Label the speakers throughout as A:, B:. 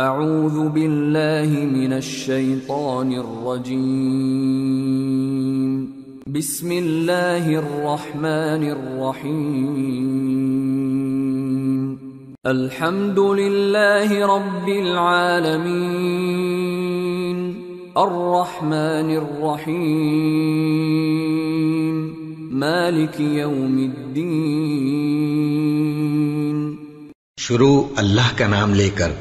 A: اعوذ باللہ من الشیطان الرجیم بسم اللہ الرحمن الرحیم الحمد للہ رب العالمین الرحمن الرحیم مالک یوم الدین۔
B: شروع اللہ کا نام لے کر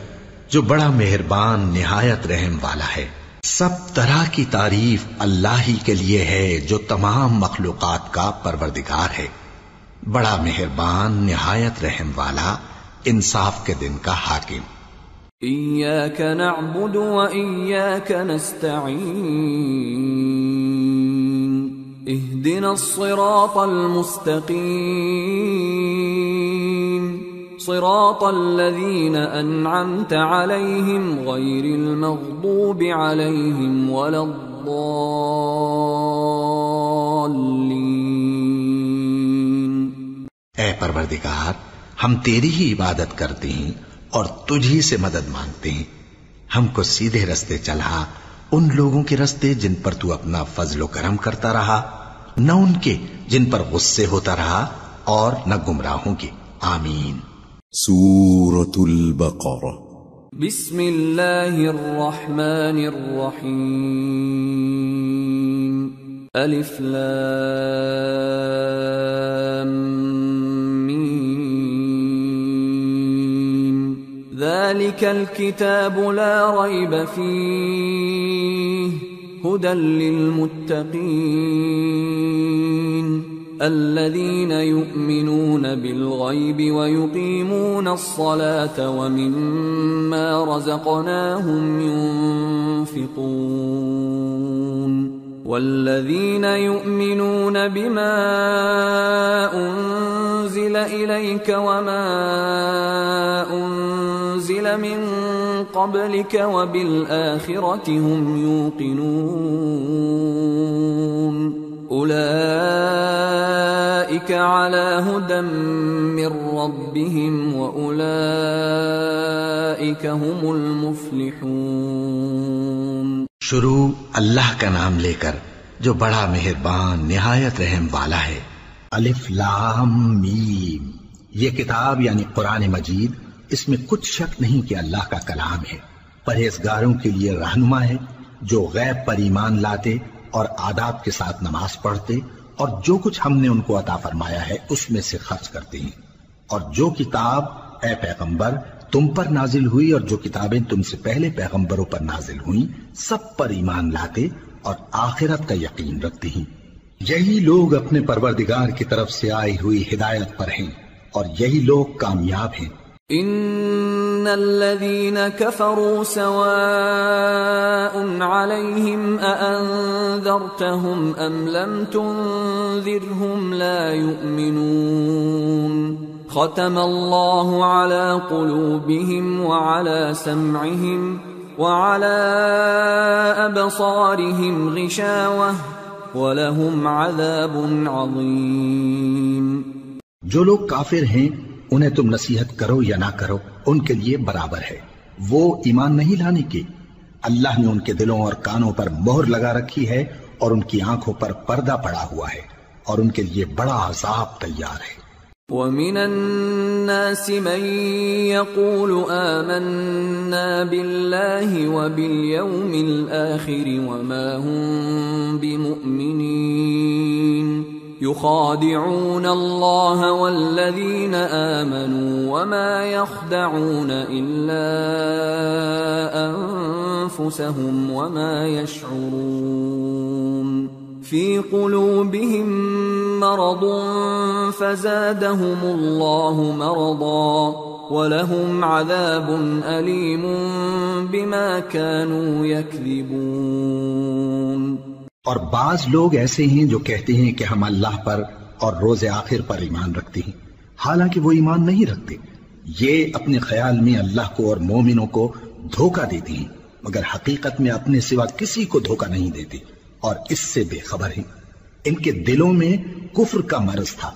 B: جو بڑا مہربان نہایت رحم والا ہے۔ سب طرح کی تعریف اللہ ہی کے لیے ہے جو تمام مخلوقات کا پروردگار ہے، بڑا مہربان نہایت رحم والا، انصاف کے دن کا حاکم۔
A: ایاک نعبد و ایاک نستعین اہدنا الصراط المستقیم صراط الذین انعمت علیہم غیر المغضوب علیہم ولا الضالین۔
B: اے پروردگار، ہم تیری ہی عبادت کرتے ہیں اور تجھ ہی سے مدد مانگتے ہیں، ہم کو سیدھے رستے چلا، ان لوگوں کے رستے جن پر تو اپنا فضل و کرم کرتا رہا، نہ ان کے جن پر غصے ہوتا رہا، اور نہ گمراہوں کے۔ آمین۔
C: سورة البقرہ۔
A: بسم اللہ الرحمن الرحیم الف لام میم ذالک الکتاب لا ریب فیہ ہدی للمتقین الذين يؤمنون بالغيب ويقيمون الصلاة ومما رزقناهم ينفقون والذين يؤمنون بما أنزل إليك وما أنزل من قبلك وبالآخرة هم يوقنون اولئک علی ھدی من ربہم واولئک ھم المفلحون۔
B: شروع اللہ کا نام لے کر جو بڑا مہربان نہایت رحم والا ہے۔ الف لام میم، یہ کتاب یعنی قرآن مجید، اس میں کچھ شک نہیں کہ اللہ کا کلام ہے، پرہیزگاروں کے لیے رہنما ہے جو غیب پر ایمان لاتے اور آداب کے ساتھ نماز پڑھتے اور جو کچھ ہم نے ان کو عطا فرمایا ہے اس میں سے خرچ کرتے ہیں، اور جو کتاب اے پیغمبر تم پر نازل ہوئی اور جو کتابیں تم سے پہلے پیغمبروں پر نازل ہوئیں سب پر ایمان لاتے اور آخرت کا یقین رکھتے ہیں۔ یہی لوگ اپنے پروردگار کی طرف سے آئی ہوئی ہدایت پر ہیں اور یہی لوگ کامیاب ہیں۔
A: ان الذين كفروا سواء عليهم أأنذرتهم ام لم تنذرهم لا يؤمنون ختم الله على قلوبهم وعلى سمعهم وعلى أبصارهم غشاوة ولهم عذاب عظيم۔
B: جو لوگ کافر ہیں انہیں تم نصیحت کرو یا نہ کرو ان کے لیے برابر ہے، وہ ایمان نہیں لانے کے، اللہ نے ان کے دلوں اور کانوں پر مہر لگا رکھی ہے اور ان کی آنکھوں پر پردہ پڑا ہوا ہے اور ان کے لیے بڑا عذاب تیار ہے۔
A: وَمِنَ النَّاسِ مَن يَقُولُ آمَنَّا بِاللَّهِ وَبِالْيَوْمِ الْآخِرِ وَمَا هُمْ بِمُؤْمِنِينَ يخادعون الله والذين آمنوا وما يخدعون إلا أنفسهم وما يشعرون في قلوبهم مرض فزادهم الله مرضا ولهم عذاب أليم بما كانوا يكذبون۔
B: اور بعض لوگ ایسے ہیں جو کہتے ہیں کہ ہم اللہ پر اور روز آخر پر ایمان رکھتے ہیں، حالانکہ وہ ایمان نہیں رکھتے۔ یہ اپنے خیال میں اللہ کو اور مومنوں کو دھوکہ دیتے ہیں، مگر حقیقت میں اپنے سوا کسی کو دھوکہ نہیں دیتے اور اس سے بے خبر ہیں۔ ان کے دلوں میں کفر کا مرض تھا،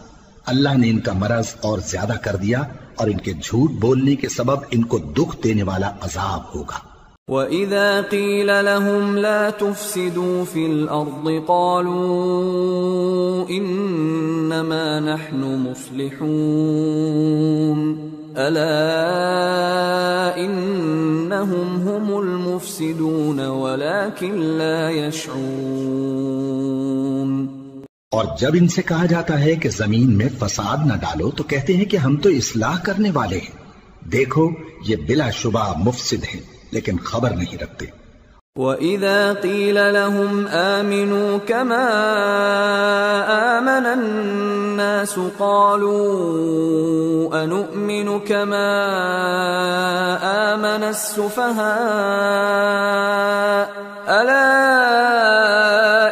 B: اللہ نے ان کا مرض اور زیادہ کر دیا اور ان کے جھوٹ بولنے کے سبب ان کو دکھ دینے والا عذاب ہوگا۔
A: وَإِذَا قِيلَ لَهُمْ لَا تُفْسِدُوا فِي الْأَرْضِ قَالُوا إِنَّمَا نَحْنُ مُصْلِحُونَ أَلَا إِنَّهُمْ هُمُ الْمُفْسِدُونَ وَلَكِنْ لَا يَشْعُرُونَ۔
B: اور جب ان سے کہا جاتا ہے کہ زمین میں فساد نہ ڈالو تو کہتے ہیں کہ ہم تو اصلاح کرنے والے ہیں، دیکھو یہ بلا شبہ مفسد ہیں لیکن خبر نہیں رکھتے۔
A: وَإِذَا قِيلَ لَهُمْ آمِنُوا كَمَا آمَنَ النَّاسُ قَالُوا أَنُؤْمِنُ كَمَا آمَنَ السُّفَهَاءُ أَلَا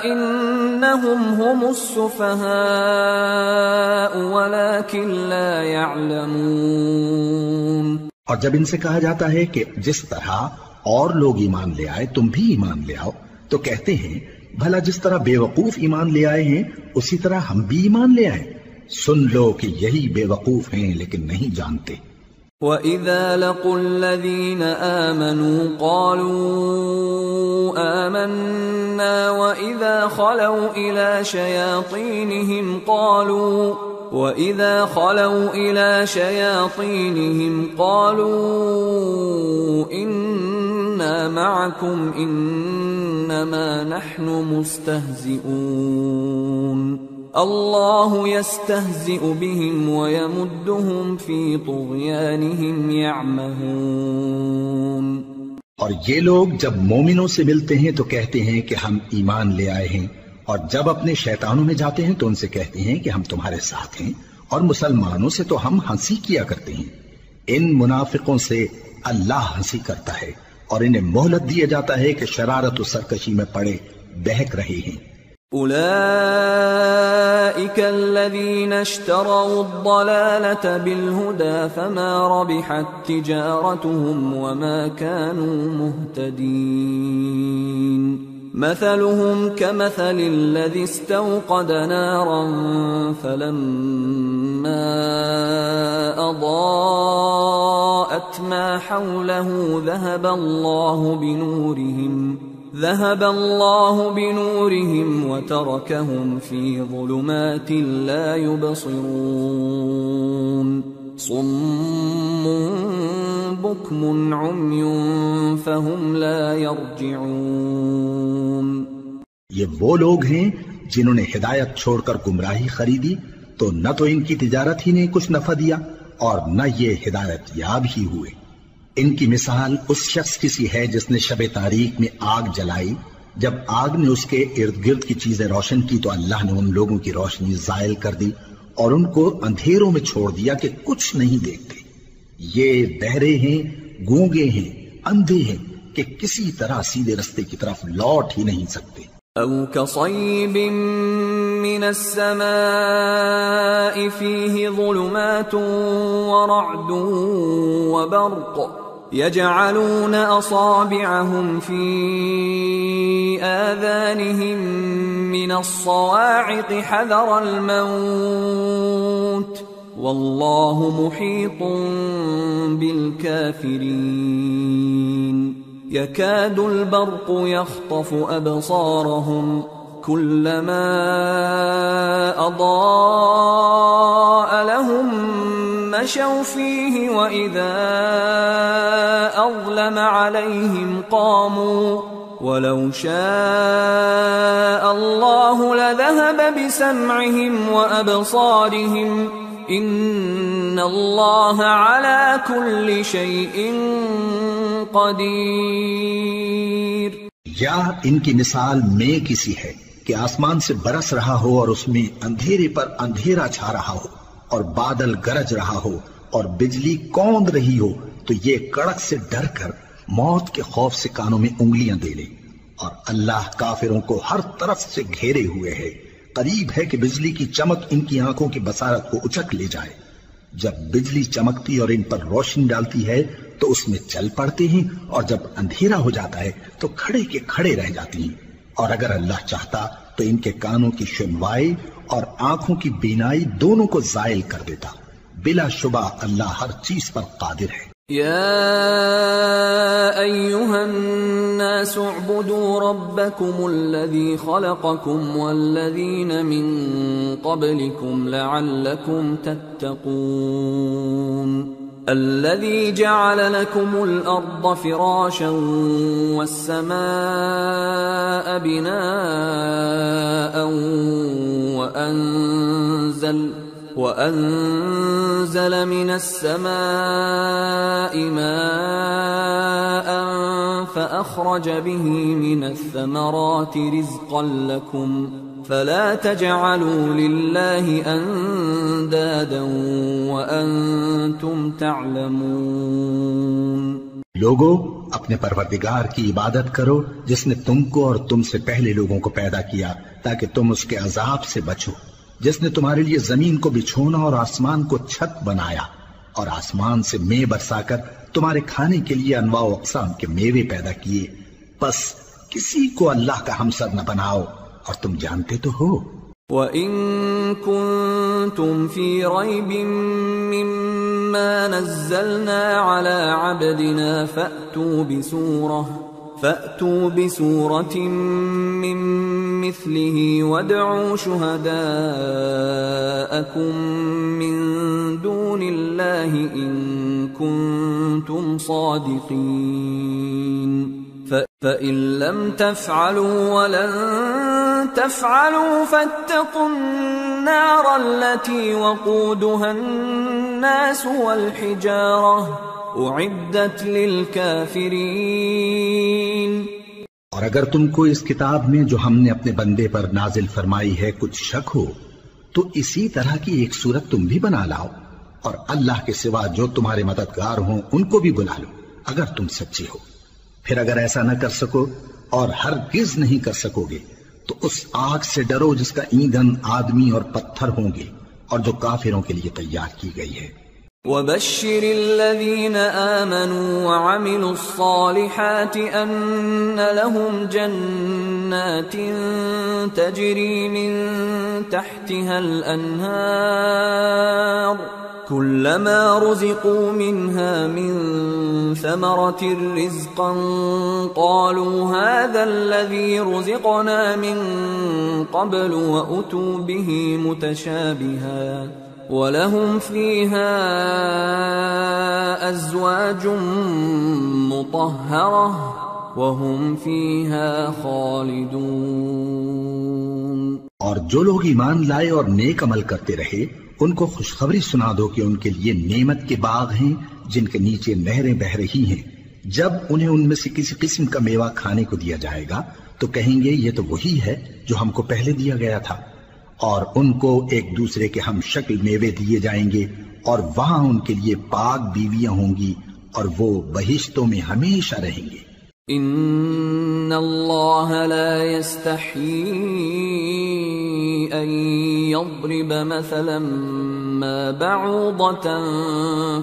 A: إِنَّهُمْ هُمُ السُّفَهَاءُ وَلَكِنْ لَا يَعْلَمُونَ۔
B: اور جب ان سے کہا جاتا ہے کہ جس طرح اور لوگ ایمان لے آئے تم بھی ایمان لے آؤ تو کہتے ہیں بھلا جس طرح بے وقوف ایمان لے آئے ہیں اسی طرح ہم بھی ایمان لے آئے۔ سن لو کہ یہی بے وقوف ہیں لیکن نہیں جانتے۔
A: وَإِذَا لَقُوا الَّذِينَ آمَنُوا قَالُوا آمَنَّا وَإِذَا خَلَوْا إِلَى شَيَاطِينِهِمْ قَالُوا إِنَّا مَعَكُمْ إِنَّمَا نَحْنُ مُسْتَهْزِئُونَ اللَّهُ يَسْتَهْزِئُ بِهِمْ وَيَمُدُّهُمْ فِي طُغْيَانِهِمْ يَعْمَهُونَ۔
B: اور یہ لوگ جب مومنوں سے ملتے ہیں تو کہتے ہیں کہ ہم ایمان لے آئے ہیں، اور جب اپنے شیطانوں میں جاتے ہیں تو ان سے کہتے ہیں کہ ہم تمہارے ساتھ ہیں، اور مسلمانوں سے تو ہم ہنسی کیا کرتے ہیں۔ ان منافقوں سے اللہ ہنسی کرتا ہے اور انہیں مہلت دیا جاتا ہے کہ شرارت و سرکشی میں پڑے بہک رہے ہیں۔
A: أولئك الذين اشتروا الضلالة بالهدى فما ربحت تجارتهم وما كانوا مهتدين مثلهم كمثل الذي استوقد نارا فلما أضاءت ما حوله ذهب الله بنورهم وتركهم في ظلمات لا يبصرون صم بكم عمي فهم لا يرجعون۔
B: یہ وہ لوگ ہیں جنہوں نے ہدایت چھوڑ کر گمراہی خریدی تو نہ تو ان کی تجارت ہی نے کچھ نفع دیا اور نہ یہ ہدایت یاب ہی ہوئے۔ ان کی مثال اس شخص کی سی ہے جس نے شب تاریک میں آگ جلائی، جب آگ نے اس کے ارد گرد کی چیزیں روشن کی تو اللہ نے ان لوگوں کی روشنی زائل کر دی اور ان کو اندھیروں میں چھوڑ دیا کہ کچھ نہیں دیکھتے۔ یہ بہرے ہیں، گونگے ہیں، اندھے ہیں کہ کسی طرح سیدھے رستے کی طرف لوٹ ہی نہیں سکتے۔
A: أو كصيب من السماء فيه ظلمات ورعد وبرق يجعلون أصابعهم في آذانهم من الصواعق حذر الموت والله محيط بالكافرين يكاد البرق يخطف أبصارهم كلما أضاء لهم مشوا فيه وإذا أظلم عليهم قاموا ولو شاء الله لذهب بسمعهم وأبصارهم إن الله على كل شيء قدیر۔
B: یا ان کی مثال میں کسی ہے کہ آسمان سے برس رہا ہو اور اس میں اندھیرے پر اندھیرا چھا رہا ہو اور بادل گرج رہا ہو اور بجلی کوند رہی ہو تو یہ کڑک سے ڈر کر موت کے خوف سے کانوں میں انگلیاں دے لے، اور اللہ کافروں کو ہر طرف سے گھیرے ہوئے ہے، قریب ہے کہ بجلی کی چمک ان کی آنکھوں کی بصارت کو اچک لے جائے۔ جب بجلی چمکتی اور ان پر روشنی ڈالتی ہے تو اس میں چل پڑتے ہیں، اور جب اندھیرا ہو جاتا ہے تو کھڑے کے کھڑے رہ جاتی ہیں، اور اگر اللہ چاہتا تو ان کے کانوں کی سنوائی اور آنکھوں کی بینائی دونوں کو زائل کر دیتا۔ بلا شبہ اللہ ہر چیز پر قادر ہے۔
A: يا أيها الناس اعبدوا ربكم الذي خلقكم والذين من قبلكم لعلكم تتقون الذي جعل لكم الأرض فراشا والسماء بناء وأنزل من السماء ماء فأخرج به من الثمرات رزقا لكم فلا تجعلوا لله أندادا وأنتم تعلمون۔
B: لوگو اپنے پروردگار کی عبادت کرو جس نے تم کو اور تم سے پہلے لوگوں کو پیدا کیا تاکہ تم اس کے عذاب سے بچو، جس نے تمہارے لیے زمین کو بچھونا اور آسمان کو چھت بنایا اور آسمان سے مے برسا کر تمہارے کھانے کے لیے انواع و اقسام کے میوے پیدا کیے، پس کسی کو اللہ کا ہمسر نہ بناؤ اور تم جانتے تو ہو۔
A: وَإِن كُنتُمْ فِي رَيْبٍ مِّمَّا نَزَّلْنَا عَلَى عَبْدِنَا فَأْتُوا بِسُورَةٍ مِّن مِّثْلِهِ وَادْعُوا شُهَدَاءَكُم مِّن دُونِ اللَّهِ إِن كُنتُمْ صَادِقِينَ فَإِن لَّمْ تَفْعَلُوا وَلَن تَفْعَلُوا فَاتَّقُوا النَّارَ الَّتِي وَقُودُهَا النَّاسُ وَالْحِجَارَةُ أُعِدَّتْ لِلْكَافِرِينَ۔
B: اور اگر تم کو اس کتاب میں جو ہم نے اپنے بندے پر نازل فرمائی ہے کچھ شک ہو تو اسی طرح کی ایک صورت تم بھی بنا لاؤ، اور اللہ کے سوا جو تمہارے مددگار ہوں ان کو بھی بلا لو اگر تم سچے ہو۔ پھر اگر ایسا نہ کر سکو اور ہرگز نہیں کر سکو گے تو اس آگ سے ڈرو جس کا ایندھن آدمی اور پتھر ہوں گے اور جو کافروں کے لیے تیار کی گئی ہے۔
A: وَبَشِّرِ الَّذِينَ آمَنُوا وَعَمِلُوا الصَّالِحَاتِ أَنَّ لَهُمْ جَنَّاتٍ تَجْرِي مِن تَحْتِهَا الْأَنْهَارُ كُلَّمَا رُزِقُوا مِنْهَا مِن ثَمَرَةٍ رِزْقًا قَالُوا هَذَا الَّذِي رُزِقْنَا مِن قَبْلُ وَأُتُوا بِهِ مُتَشَابِهًا وَلَهُمْ فِيهَا أَزْوَاجٌ مُطَهَّرَةٌ وَهُمْ فِيهَا خَالِدُونَ۔
B: اور جو لوگ ایمان لائے اور نیک عمل کرتے رہے ان کو خوشخبری سنا دو کہ ان کے لیے نعمت کے باغ ہیں جن کے نیچے نہریں بہہ رہی ہیں، جب انہیں ان میں سے کسی قسم کا میوہ کھانے کو دیا جائے گا تو کہیں گے یہ تو وہی ہے جو ہم کو پہلے دیا گیا تھا، اور ان کو ایک دوسرے کے ہم شکل میوے دیے جائیں گے اور وہاں ان کے لیے پاک بیویاں ہوں گی اور وہ بہشتوں میں ہمیشہ رہیں گے۔
A: ان اللہ لا يستحيي ان يضرب مثلا ما بعوضة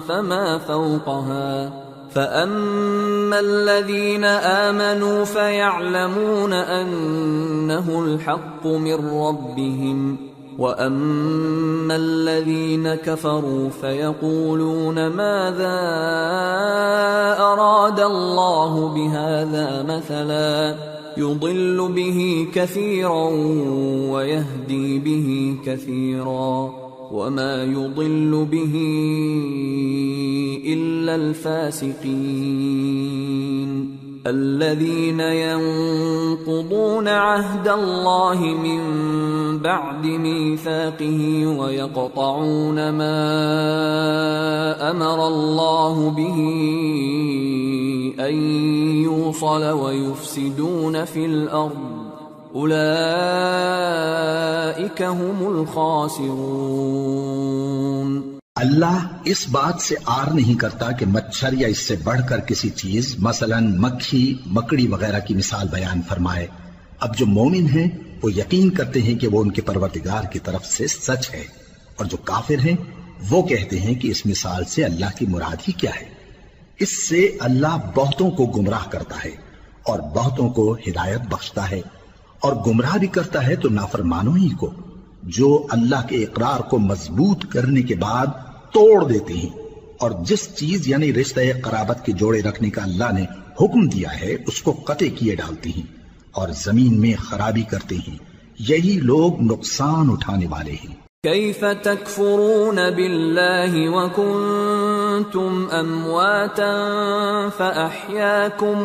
A: فما فوقها فأما الذين آمنوا فيعلمون أنه الحق من ربهم وأما الذين كفروا فيقولون ماذا أراد الله بهذا مثلا يضل به كثيرا ويهدي به كثيرا وما يضل به إلا الفاسقين الذين ينقضون عهد الله من بعد ميثاقه ويقطعون ما أمر الله به أن يوصل ويفسدون في الأرض اولئک هم الخاسرون۔
B: اللہ اس بات سے آر نہیں کرتا کہ مچھر یا اس سے بڑھ کر کسی چیز مثلا مکھی مکڑی وغیرہ کی مثال بیان فرمائے۔ اب جو مومن ہیں وہ یقین کرتے ہیں کہ وہ ان کے پروردگار کی طرف سے سچ ہے، اور جو کافر ہیں وہ کہتے ہیں کہ اس مثال سے اللہ کی مراد ہی کیا ہے۔ اس سے اللہ بہتوں کو گمراہ کرتا ہے اور بہتوں کو ہدایت بخشتا ہے، اور گمراہ بھی کرتا ہے تو نافرمانوں ہی کو، جو اللہ کے اقرار کو مضبوط کرنے کے بعد توڑ دیتے ہیں، اور جس چیز یعنی رشتہ قرابت کے جوڑے رکھنے کا اللہ نے حکم دیا ہے اس کو قطع کیے ڈالتے ہیں اور زمین میں خرابی کرتے ہیں، یہی لوگ نقصان اٹھانے والے ہیں۔
A: كيف تكفرون بالله وكنتم أمواتا فأحياكم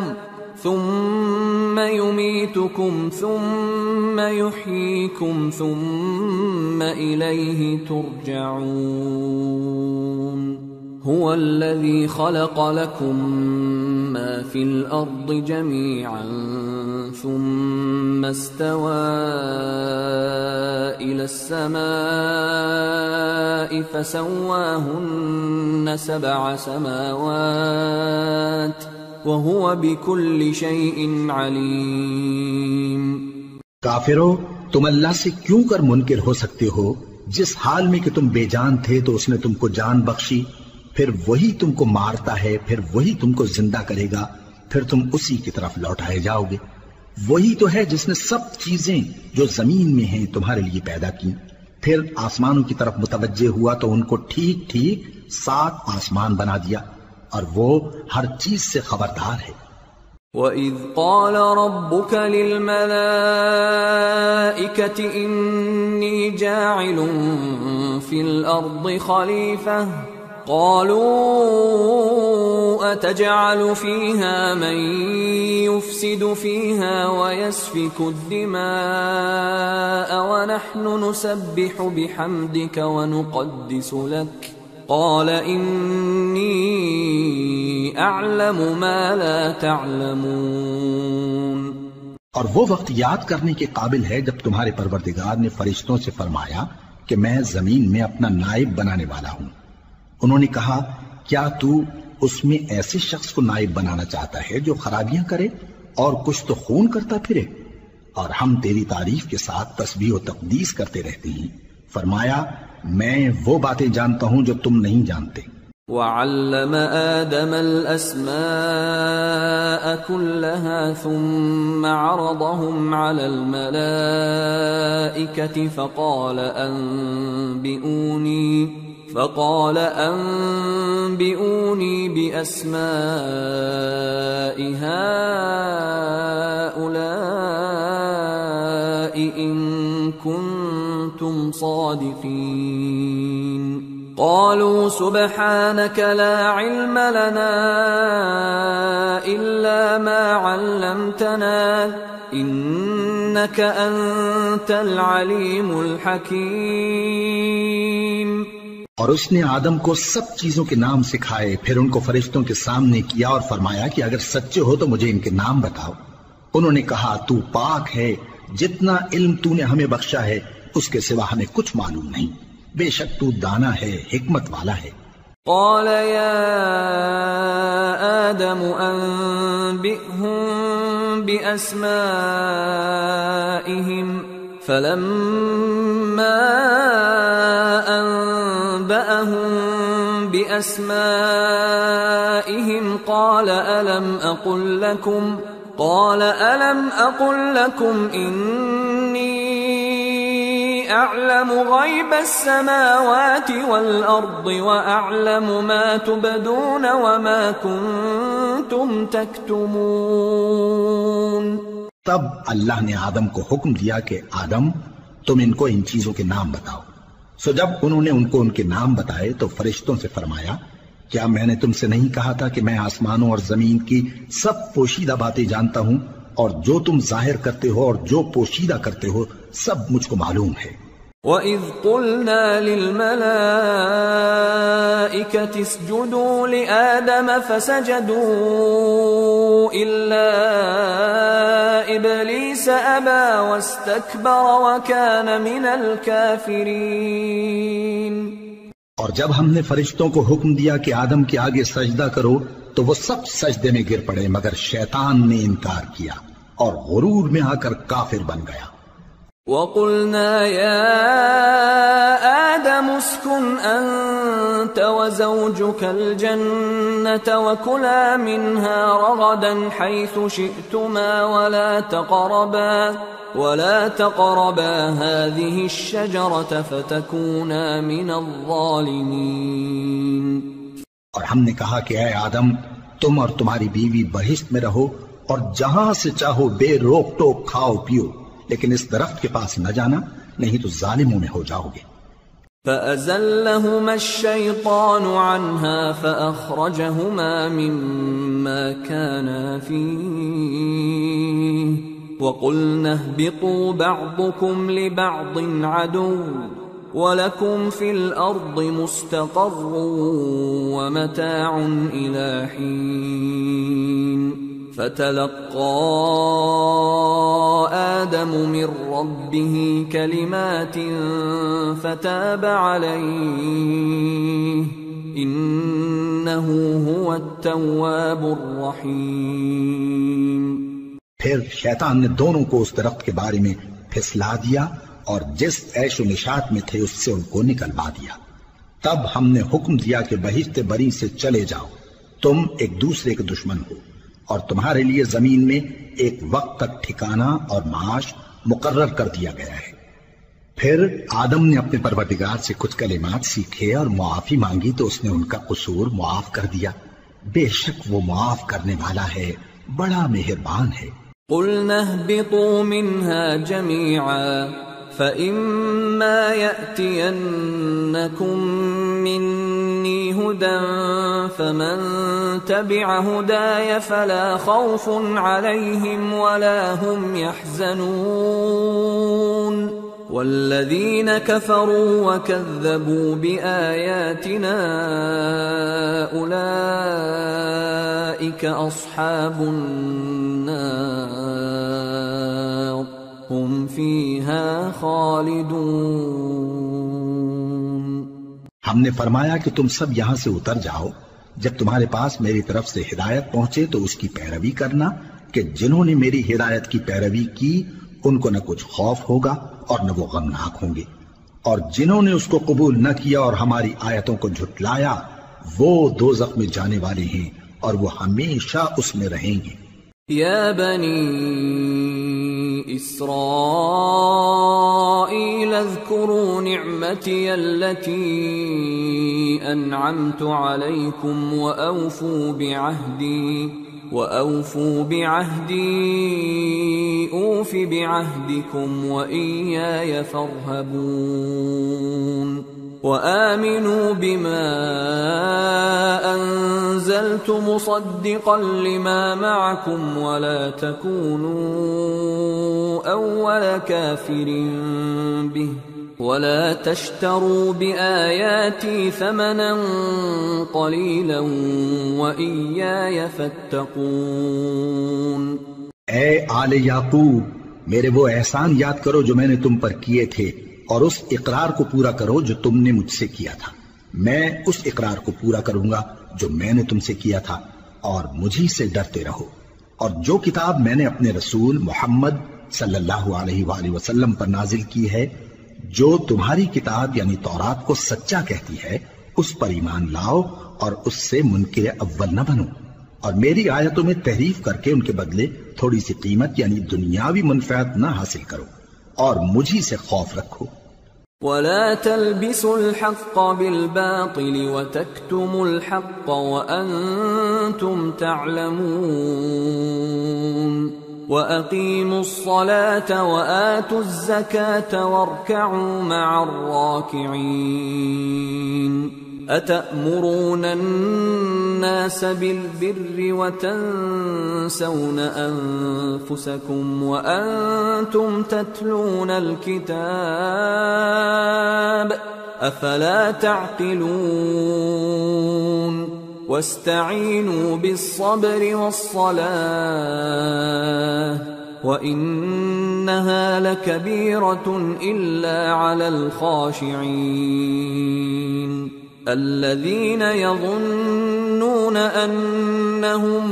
A: ثم يميتكم ثم يحييكم ثم إليه ترجعون هو الذي خلق لكم ما في الأرض جميعا ثم استوى إلى السماء فسواهن 7 سماوات وهو بكل شيء عليم۔
B: کافرو، تم اللہ سے کیوں کر منکر ہو سکتے ہو جس حال میں کہ تم بے جان تھے تو اس نے تم کو جان بخشی، پھر وہی تم کو مارتا ہے، پھر وہی تم کو زندہ کرے گا، پھر تم اسی کی طرف لوٹائے جاؤ گے۔ وہی تو ہے جس نے سب چیزیں جو زمین میں ہیں تمہارے لیے پیدا کی، پھر آسمانوں کی طرف متوجہ ہوا تو ان کو ٹھیک ٹھیک 7 آسمان بنا دیا، اور وہ ہر چیز سے خبردار ہے۔
A: وَإِذْ قَالَ رَبُّكَ لِلْمَلَائِكَةِ إِنِّي جَاعِلٌ فِي الْأَرْضِ خَلِيفَةً قَالُوا أَتَجْعَلُ فِيهَا مَن يُفْسِدُ فِيهَا وَيَسْفِكُ الدِّمَاءَ وَنَحْنُ نُسَبِّحُ بِحَمْدِكَ وَنُقَدِّسُ لَكَ قال انی اعلم ما لا تعلمون۔
B: اور وہ وقت یاد کرنے کے قابل ہے جب تمہارے پروردگار نے فرشتوں سے فرمایا کہ میں زمین میں اپنا نائب بنانے والا ہوں۔ انہوں نے کہا کیا تو اس میں ایسے شخص کو نائب بنانا چاہتا ہے جو خرابیاں کرے اور کچھ تو خون کرتا پھرے؟ اور ہم تیری تعریف کے ساتھ تسبیح و تقدیس کرتے رہتے ہیں۔ فرمایا میں وہ باتیں جانتا ہوں جو تم نہیں جانتے۔
A: وَعَلَّمَ آدَمَ الْأَسْمَاءَ كُلَّهَا ثُمَّ عَرَضَهُمْ عَلَى الْمَلَائِكَةِ فقال أنبئوني بأسماء هؤلاء إن كنتم صادقين قالوا سبحانك لا علم لنا إلا ما علمتنا إنك أنت العليم الحكيم۔
B: اور اس نے آدم کو سب چیزوں کے نام سکھائے، پھر ان کو فرشتوں کے سامنے کیا اور فرمایا کہ اگر سچے ہو تو مجھے ان کے نام بتاؤ۔ انہوں نے کہا تو پاک ہے، جتنا علم تو نے ہمیں بخشا ہے اس کے سوا ہمیں کچھ معلوم نہیں، بے شک تو دانا ہے، حکمت والا ہے۔
A: قال يا آدم أنبئهم بأسمائهم فلما أنبأهم بأسمائهم قال ألم أقل لكم إني أعلم غيب السماوات والأرض وأعلم ما تبدون وما كنتم تكتمون۔
B: تب اللہ نے آدم کو حکم دیا کہ آدم تم ان کو ان چیزوں کے نام بتاؤ۔ سو جب انہوں نے ان کو ان کے نام بتائے تو فرشتوں سے فرمایا کیا میں نے تم سے نہیں کہا تھا کہ میں آسمانوں اور زمین کی سب پوشیدہ باتیں جانتا ہوں، اور جو تم ظاہر کرتے ہو اور جو پوشیدہ کرتے ہو سب مجھ کو معلوم ہے۔
A: وَإِذْ قُلْنَا لِلْمَلَائِكَةِ اسْجُدُوا لِآدَمَ فَسَجَدُوا إِلَّا إِبْلِيسَ أَبَى وَاسْتَكْبَرَ وَكَانَ مِنَ الْكَافِرِينَ۔
B: اور جب ہم نے فرشتوں کو حکم دیا کہ آدم کے آگے سجدہ کرو تو وہ سب سجدے میں گر پڑے مگر شیطان نے انکار کیا اور غرور میں آ کر کافر بن گیا۔
A: وَقُلْنَا يَا آدَمُ اسْكُنْ أَنْتَ وَزَوْجُكَ الْجَنَّةَ وَكُلَا مِنْهَا رَغَدًا حَيْثُ شِئْتُمَا وَلَا تَقْرَبَا هَذِهِ الشَّجَرَةَ فَتَكُونَا مِنَ الظَّالِمِينَ۔
B: اور ہم نے کہا کہ اے آدم، تم اور تمہاری بیوی بہشت میں رہو اور جہاں سے چاہو بے روک ٹوک کھاؤ پیو، لیکن اس درخت کے پاس نہ جانا، نہیں تو ظالموں میں ہو جاؤ گے۔
A: فَأَزَلَّهُمَا الشَّيْطَانُ عَنْهَا فَأَخْرَجَهُمَا مِمَّا كَانَا فِيهِ وَقُلْنَا اهْبِطُوا بَعْضُكُمْ لِبَعْضٍ عَدُوٌّ وَلَكُمْ فِي الْأَرْضِ مُسْتَقَرٌّ وَمَتَاعٌ إِلَى حِينٍ۔ فَتَلَقَّى آدَمُ مِنْ رَبِّهِ كَلِمَاتٍ فَتَابَ عَلَيْهِ إِنَّهُ هُوَ التَّوَّابُ الرَّحِيمُ۔
B: پھر شیطان نے دونوں کو اس درخت کے بارے میں پھسلا دیا اور جس عیش و نشاط میں تھے اس سے ان کو نکلوا دیا۔ تب ہم نے حکم دیا کہ بہشت بری سے چلے جاؤ، تم ایک دوسرے کے دشمن ہو، اور تمہارے لیے زمین میں ایک وقت تک ٹھکانہ اور معاش مقرر کر دیا گیا ہے۔ پھر آدم نے اپنے پروردگار سے کچھ کلمات سیکھے اور معافی مانگی تو اس نے ان کا قصور معاف کر دیا۔ بے شک وہ معاف کرنے والا ہے، بڑا مہربان ہے۔
A: قُلْنَا اهْبِطُوا مِنْهَا جَمِيعًا فَإِمَّا يَأْتِيَنَّكُمْ مِنِّي هُدًى فَمَنْ تَبِعَ هُدَايَ فَلَا خَوْفٌ عَلَيْهِمْ وَلَا هُمْ يَحْزَنُونَ وَالَّذِينَ كَفَرُوا وَكَذَّبُوا بِآيَاتِنَا أُولَئِكَ أَصْحَابُ النَّارِ هُمْ فِيهَا خَالِدُونَ۔
B: ہم نے فرمایا کہ تم سب یہاں سے اتر جاؤ، جب تمہارے پاس میری طرف سے ہدایت پہنچے تو اس کی پیروی کرنا کہ جنہوں نے میری ہدایت کی پیروی کی ان کو نہ کچھ خوف ہوگا اور نہ وہ غمناک ہوں گے، اور جنہوں نے اس کو قبول نہ کیا اور ہماری آیتوں کو جھٹلایا وہ دوزخ میں جانے والے ہیں اور وہ ہمیشہ اس میں رہیں گے۔
A: یا بنی اسرائیل اذکروا نعمتی التي انعمت علیکم وأوفوا بعهدي أوف بعهدكم وإياي فارهبون وآمنوا بما أنزلت مصدقا لما معكم ولا تكونوا أول كافر به ولا تشتروا بآياتي ثمنا قليلا وإياي فاتقون۔
B: اے آل یعقوب، میرے وہ احسان یاد کرو جو میں نے تم پر کیے تھے، اور اس اقرار کو پورا کرو جو تم نے مجھ سے کیا تھا۔ میں اس اقرار کو پورا کروں گا جو میں نے تم سے کیا تھا، اور مجھی سے ڈرتے رہو۔ اور جو کتاب میں نے اپنے رسول محمد صلی اللہ علیہ وآلہ وسلم پر نازل کی ہے، جو تمہاری کتاب یعنی تورات کو سچا کہتی ہے، اس پر ایمان لاؤ اور اس سے منکر اول نہ بنو، اور میری آیتوں میں تحریف کر کے ان کے بدلے تھوڑی سی قیمت یعنی دنیاوی منفعت نہ حاصل کرو، اور مجھی سے خوف رکھو۔
A: وَلَا تَلْبِسُوا الْحَقَّ بِالْبَاطِلِ وَتَكْتُمُوا الْحَقَّ وَأَنْتُمْ تَعْلَمُونَ وَأَقِيمُوا الصَّلَاةَ وَآتُوا الزَّكَاةَ وَارْكَعُوا مَعَ الرَّاكِعِينَ۔ أَتَأْمُرُونَ النَّاسَ بِالْبِرِّ وَتَنْسَوْنَ أَنفُسَكُمْ وَأَنْتُمْ تَتْلُونَ الْكِتَابَ أَفَلَا تَعْقِلُونَ وَاسْتَعِينُوا بِالصَّبْرِ وَالصَّلَاةِ وَإِنَّهَا لَكَبِيرَةٌ إِلَّا عَلَى الْخَاشِعِينَ الَّذِينَ يَظُنُّونَ أَنَّهُمْ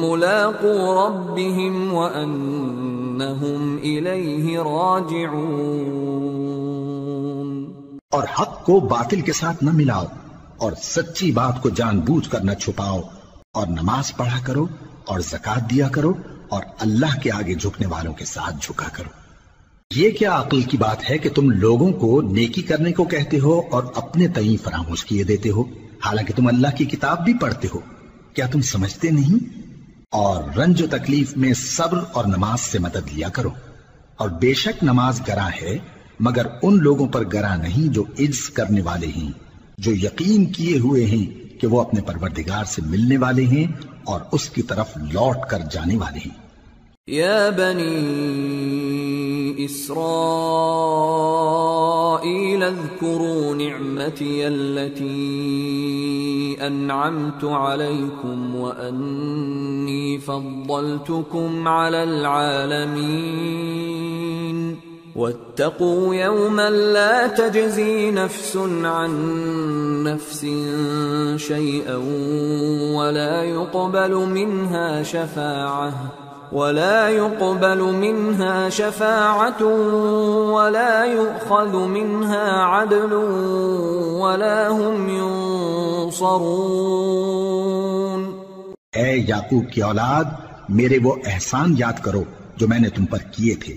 A: مُلَاقُو رَبِّهِمْ وَأَنَّهُمْ إنهم إليه راجعون۔
B: اور حق کو باطل کے ساتھ نہ ملاؤ، اور سچی بات کو جان بوجھ کر نہ چھپاؤ، اور نماز پڑھا کرو اور زکوٰۃ دیا کرو، اور اللہ کے آگے جھکنے والوں کے ساتھ جھکا کرو۔ یہ کیا عقل کی بات ہے کہ تم لوگوں کو نیکی کرنے کو کہتے ہو اور اپنے تئیں فراموش کیے دیتے ہو، حالانکہ تم اللہ کی کتاب بھی پڑھتے ہو؟ کیا تم سمجھتے نہیں؟ اور رنج و تکلیف میں صبر اور نماز سے مدد لیا کرو، اور بے شک نماز گراں ہے، مگر ان لوگوں پر گراں نہیں جو عجز کرنے والے ہیں، جو یقین کیے ہوئے ہیں کہ وہ اپنے پروردگار سے ملنے والے ہیں اور اس کی طرف لوٹ کر جانے والے ہیں۔
A: یا بنی اسرائیل اذکروا نعمتی التي انعمت علیکم وانی فضلتکم علی العالمین واتقوا يوما لا تجزي نفس عن نفس شيئا ولا يقبل منها شفاعة ولا يؤخذ منها عدل ولا هم ينصرون۔
B: اے یعقوب کی اولاد، میرے وہ احسان یاد کرو جو میں نے تم پر کیے تھے،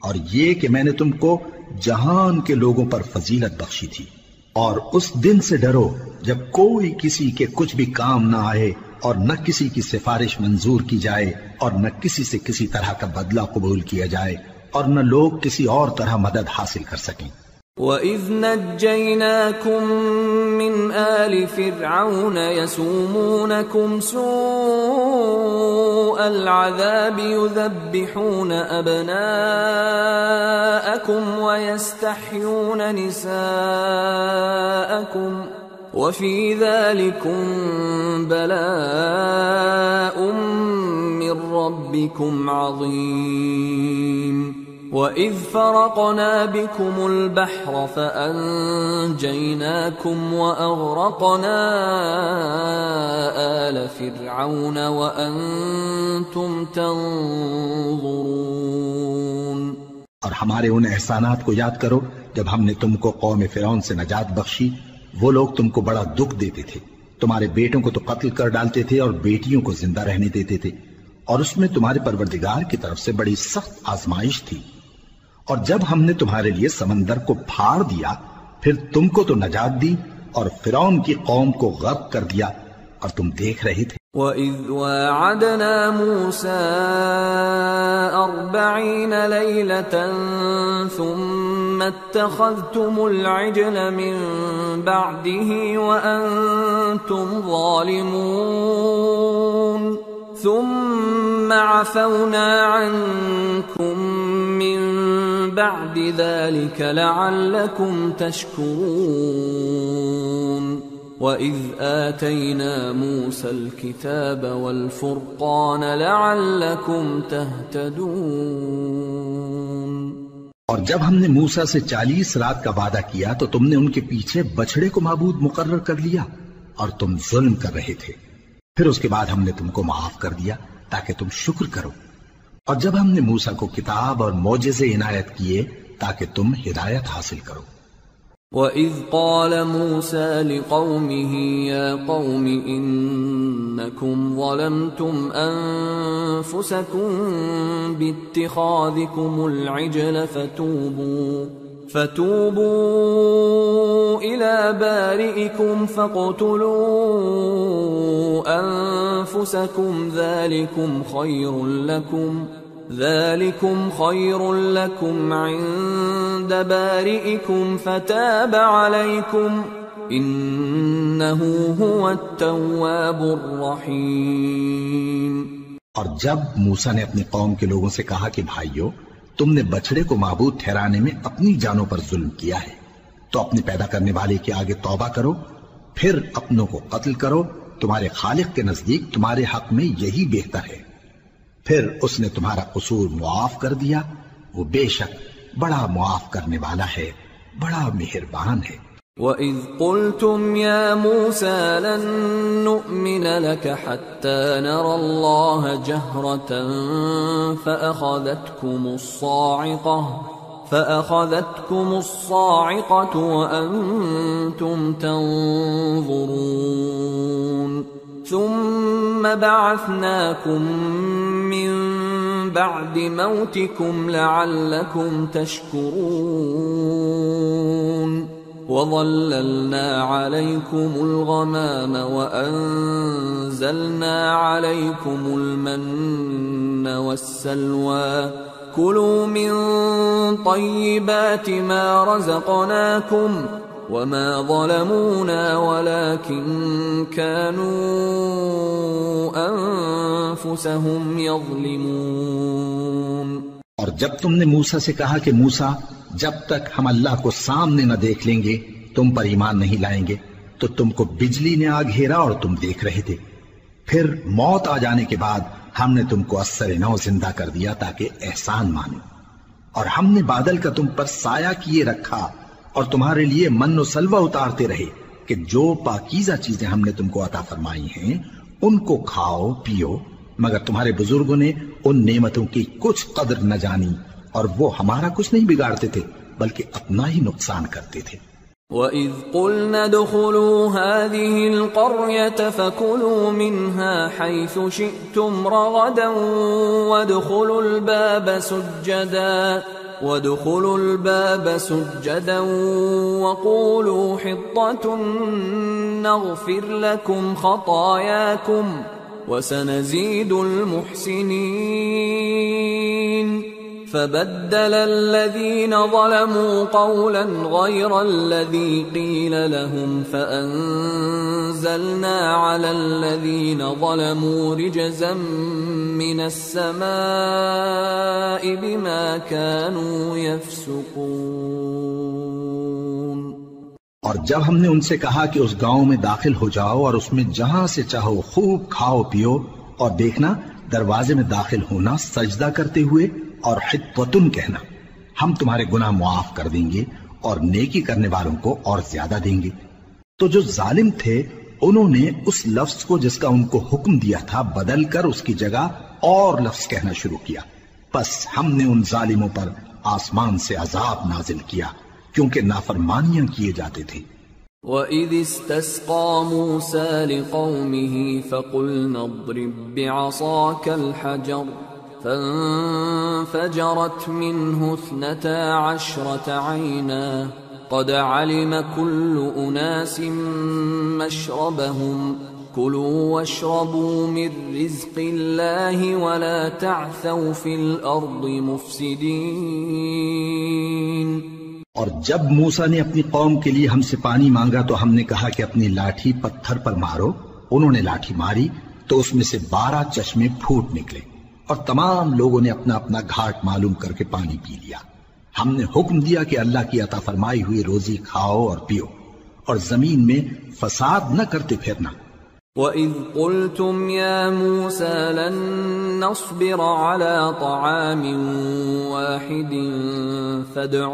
B: اور یہ کہ میں نے تم کو جہان کے لوگوں پر فضیلت بخشی تھی، اور اس دن سے ڈرو جب کوئی کسی کے کچھ بھی کام نہ آئے، اور نہ کسی کی سفارش منظور کی جائے، اور نہ کسی سے کسی طرح کا بدلہ قبول کیا جائے، اور نہ لوگ کسی اور طرح مدد حاصل کر سکیں۔
A: وَإِذْ نَجَّيْنَاكُمْ مِنْ آلِ فِرْعَوْنَ يَسُومُونَكُمْ سُوءَ الْعَذَابِ يُذَبِّحُونَ أَبْنَاءَكُمْ وَيَسْتَحْيُونَ نِسَاءَكُمْ وَفِي ذَلِكُمْ بَلَاءٌ مِّن رَّبِّكُمْ عَظِيمٌ۔ وَإِذْ فَرَقْنَا بِكُمُ الْبَحْرَ فَأَنجَيْنَاكُمْ وَأَغْرَقْنَا آلَ فِرْعَوْنَ وَأَنْتُمْ تَنظُرُونَ۔
B: اور ہمارے ان احسانات کو یاد کرو جب ہم نے تم کو قوم فرعون سے نجات بخشی۔ وہ لوگ تم کو بڑا دکھ دیتے تھے، تمہارے بیٹوں کو تو قتل کر ڈالتے تھے اور بیٹیوں کو زندہ رہنے دیتے تھے، اور اس میں تمہارے پروردگار کی طرف سے بڑی سخت آزمائش تھی۔ اور جب ہم نے تمہارے لیے سمندر کو پھاڑ دیا، پھر تم کو تو نجات دی اور فرعون کی قوم کو غرق کر دیا، اور تم دیکھ رہے تھے۔
A: وَإِذْ وَاعَدْنَا مُوسَىٰ 40 لَيْلَةً ثُمَّ اتَّخَذْتُمُ الْعِجْلَ مِن بَعْدِهِ وَأَنْتُمْ ظَالِمُونَ ثُمَّ عَفَوْنَا عَنْكُمْ مِن بَعْدِ ذَلِكَ لَعَلَّكُمْ تَشْكُرُونَ۔ وَإِذْ آتَيْنَا مُوسَى الْكِتَابَ وَالْفُرْقَانَ لَعَلَّكُمْ تَهْتَدُونَ۔
B: اور جب ہم نے موسیٰ سے 40 رات کا وعدہ کیا تو تم نے ان کے پیچھے بچھڑے کو معبود مقرر کر لیا، اور تم ظلم کر رہے تھے۔ پھر اس کے بعد ہم نے تم کو معاف کر دیا تاکہ تم شکر کرو۔ اور جب ہم نے موسیٰ کو کتاب اور معجزے عنایت کیے تاکہ تم ہدایت حاصل کرو۔
A: وَإِذْ قَالَ مُوسَى لِقَوْمِهِ يَا قَوْمِ إِنَّكُمْ ظَلَمْتُمْ أَنفُسَكُمْ بِاتِّخَاذِكُمُ الْعِجْلَ فَتُوبُوا إِلَى بَارِئِكُمْ فَاقْتُلُوا أَنفُسَكُمْ ذَلِكُمْ خَيْرٌ لَكُمْ عِندَ بَارِئِكُمْ فَتَابَ عَلَيْكُمْ إِنَّهُ هُوَ التَّوَّابُ الرَّحِيمُ۔
B: اور جب موسیٰ نے اپنی قوم کے لوگوں سے کہا کہ بھائیو، تم نے بچڑے کو معبود ٹھہرانے میں اپنی جانوں پر ظلم کیا ہے، تو اپنے پیدا کرنے والے کے آگے توبہ کرو، پھر اپنوں کو قتل کرو، تمہارے خالق کے نزدیک تمہارے حق میں یہی بہتر ہے۔ پھر اس نے تمہارا قصور معاف کر دیا، وہ بے شک بڑا معاف کرنے والا ہے، بڑا مہربان ہے۔
A: وَإِذْ قُلْتُمْ يَا مُوسَى لَن نُّؤْمِنَ لَكَ حَتَّى نَرَى اللَّهَ جَهْرَةً فَأَخَذَتْكُمُ الصَّاعِقَةُ وَأَنْتُمْ تَنظُرُونَ ثُمَّ بَعَثْنَاكُمْ مِنْ بَعْدِ مَوْتِكُمْ لَعَلَّكُمْ تَشْكُرُونَ وَظَلَّلْنَا عَلَيْكُمُ الْغَمَامَ وَأَنزَلْنَا عَلَيْكُمُ الْمَنَّ وَالسَّلْوَىٰ كُلُوا مِن طَيِّبَاتِ مَا رَزَقْنَاكُمْ وَمَا ظَلَمُونَا وَلَكِن كَانُوا أَنفُسَهُمْ يَظْلِمُونَ۔
B: اور جب تم نے موسیٰ سے کہا کہ موسیٰ جب تک ہم اللہ کو سامنے نہ دیکھ لیں گے تم پر ایمان نہیں لائیں گے، تو تم کو بجلی نے آ گھیرا اور تم دیکھ رہے تھے، پھر موت آ جانے کے بعد ہم نے تم کو اثر نو زندہ کر دیا تاکہ احسان مانو، اور ہم نے بادل کا تم پر سایہ کیے رکھا اور تمہارے لیے من و سلوہ اتارتے رہے کہ جو پاکیزہ چیزیں ہم نے تم کو عطا فرمائی ہیں ان کو کھاؤ پیو، مگر تمہارے بزرگوں نے ان نعمتوں کی کچھ قدر نہ جانی اور وہ ہمارا کچھ نہیں بگاڑتے تھے بلکہ اپنا ہی نقصان کرتے تھے۔
A: وَإِذْ قُلْنَا ادْخُلُوا هَٰذِهِ الْقَرْيَةَ فَكُلُوا مِنْهَا حَيْثُ شِئْتُمْ رَغَدًا وَادْخُلُوا الْبَابَ سُجَّدًا وَقُولُوا حِطَّةٌ نَّغْفِرْ لَكُمْ خَطَايَاكُمْ وَسَنَزِيدُ الْمُحْسِنِينَ فَبَدَّلَ الَّذِينَ ظَلَمُوا قَوْلًا غَيْرَ الَّذِي قِيلَ لَهُمْ فَأَنزَلْنَا عَلَى الَّذِينَ ظَلَمُوا رِجْزًا مِّنَ السَّمَاءِ بِمَا كَانُوا يَفْسُقُونَ۔
B: اور جب ہم نے ان سے کہا کہ اس گاؤں میں داخل ہو جاؤ اور اس میں جہاں سے چاہو خوب کھاؤ پیو، اور دیکھنا دروازے میں داخل ہونا سجدہ کرتے ہوئے اور حطوتن کہنا، ہم تمہارے گناہ معاف کر دیں گے اور نیکی کرنے والوں کو اور زیادہ دیں گے۔ تو جو ظالم تھے انہوں نے اس لفظ کو جس کا ان کو حکم دیا تھا بدل کر اس کی جگہ اور لفظ کہنا شروع کیا، پس ہم نے ان ظالموں پر آسمان سے عذاب نازل کیا کیونکہ نافرمانیاں کیے جاتے تھے۔
A: وَإِذِ اسْتَسْقَىٰ مُوسَىٰ لِقَوْمِهِ فَقُلْنَا اضْرِب بِّعَصَاكَ الْحَجَرَ فَانفَجَرَتْ مِنْهُ 12 عَيْنًا قَدْ عَلِمَ كُلُّ أُنَاسٍ مَّشْرَبَهُمْ كُلُوا وَاشْرَبُوا مِن رِّزْقِ اللَّهِ وَلَا تَعْثَوْا فِي الْأَرْضِ مُفْسِدِينَ۔
B: اور جب موسیٰ نے اپنی قوم کے لیے ہم سے پانی مانگا تو ہم نے کہا کہ اپنی لاٹھی پتھر پر مارو، انہوں نے لاٹھی ماری تو اس میں سے 12 چشمے پھوٹ نکلے اور تمام لوگوں نے اپنا اپنا گھاٹ معلوم کر کے پانی پی لیا۔ ہم نے حکم دیا کہ اللہ کی عطا فرمائی ہوئی روزی کھاؤ اور پیو اور زمین میں فساد نہ کرتے پھرنا۔
A: وَإِذْ قُلْتُمْ يَا مُوسَىٰ لَن نَّصْبِرَ عَلَىٰ طَعَامٍ وَاحِدٍ فَادْعُ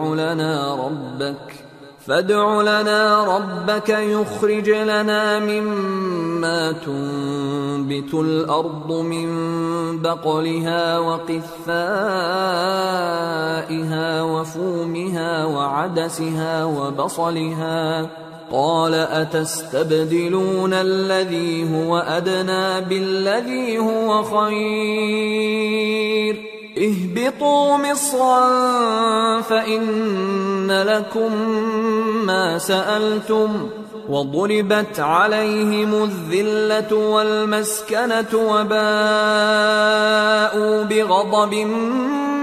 A: لَنَا رَبَّكَ يُخْرِجْ لَنَا مِمَّا تُنبِتُ الْأَرْضُ مِن بَقْلِهَا وَقِثَّائِهَا وَفُومِهَا وَعَدَسِهَا وَبَصَلِهَا قَالَ أَتَسْتَبْدِلُونَ الَّذِي هُوَ أَدْنَىٰ بِالَّذِي هُوَ خَيْرٌ اهْبِطُوا مِصْرًا فَإِنَّ لَكُم مَّا سَأَلْتُمْ وَضُرِبَتْ عَلَيْهِمُ الذِّلَّةُ وَالْمَسْكَنَةُ وَبَاءُوا بِغَضَبٍ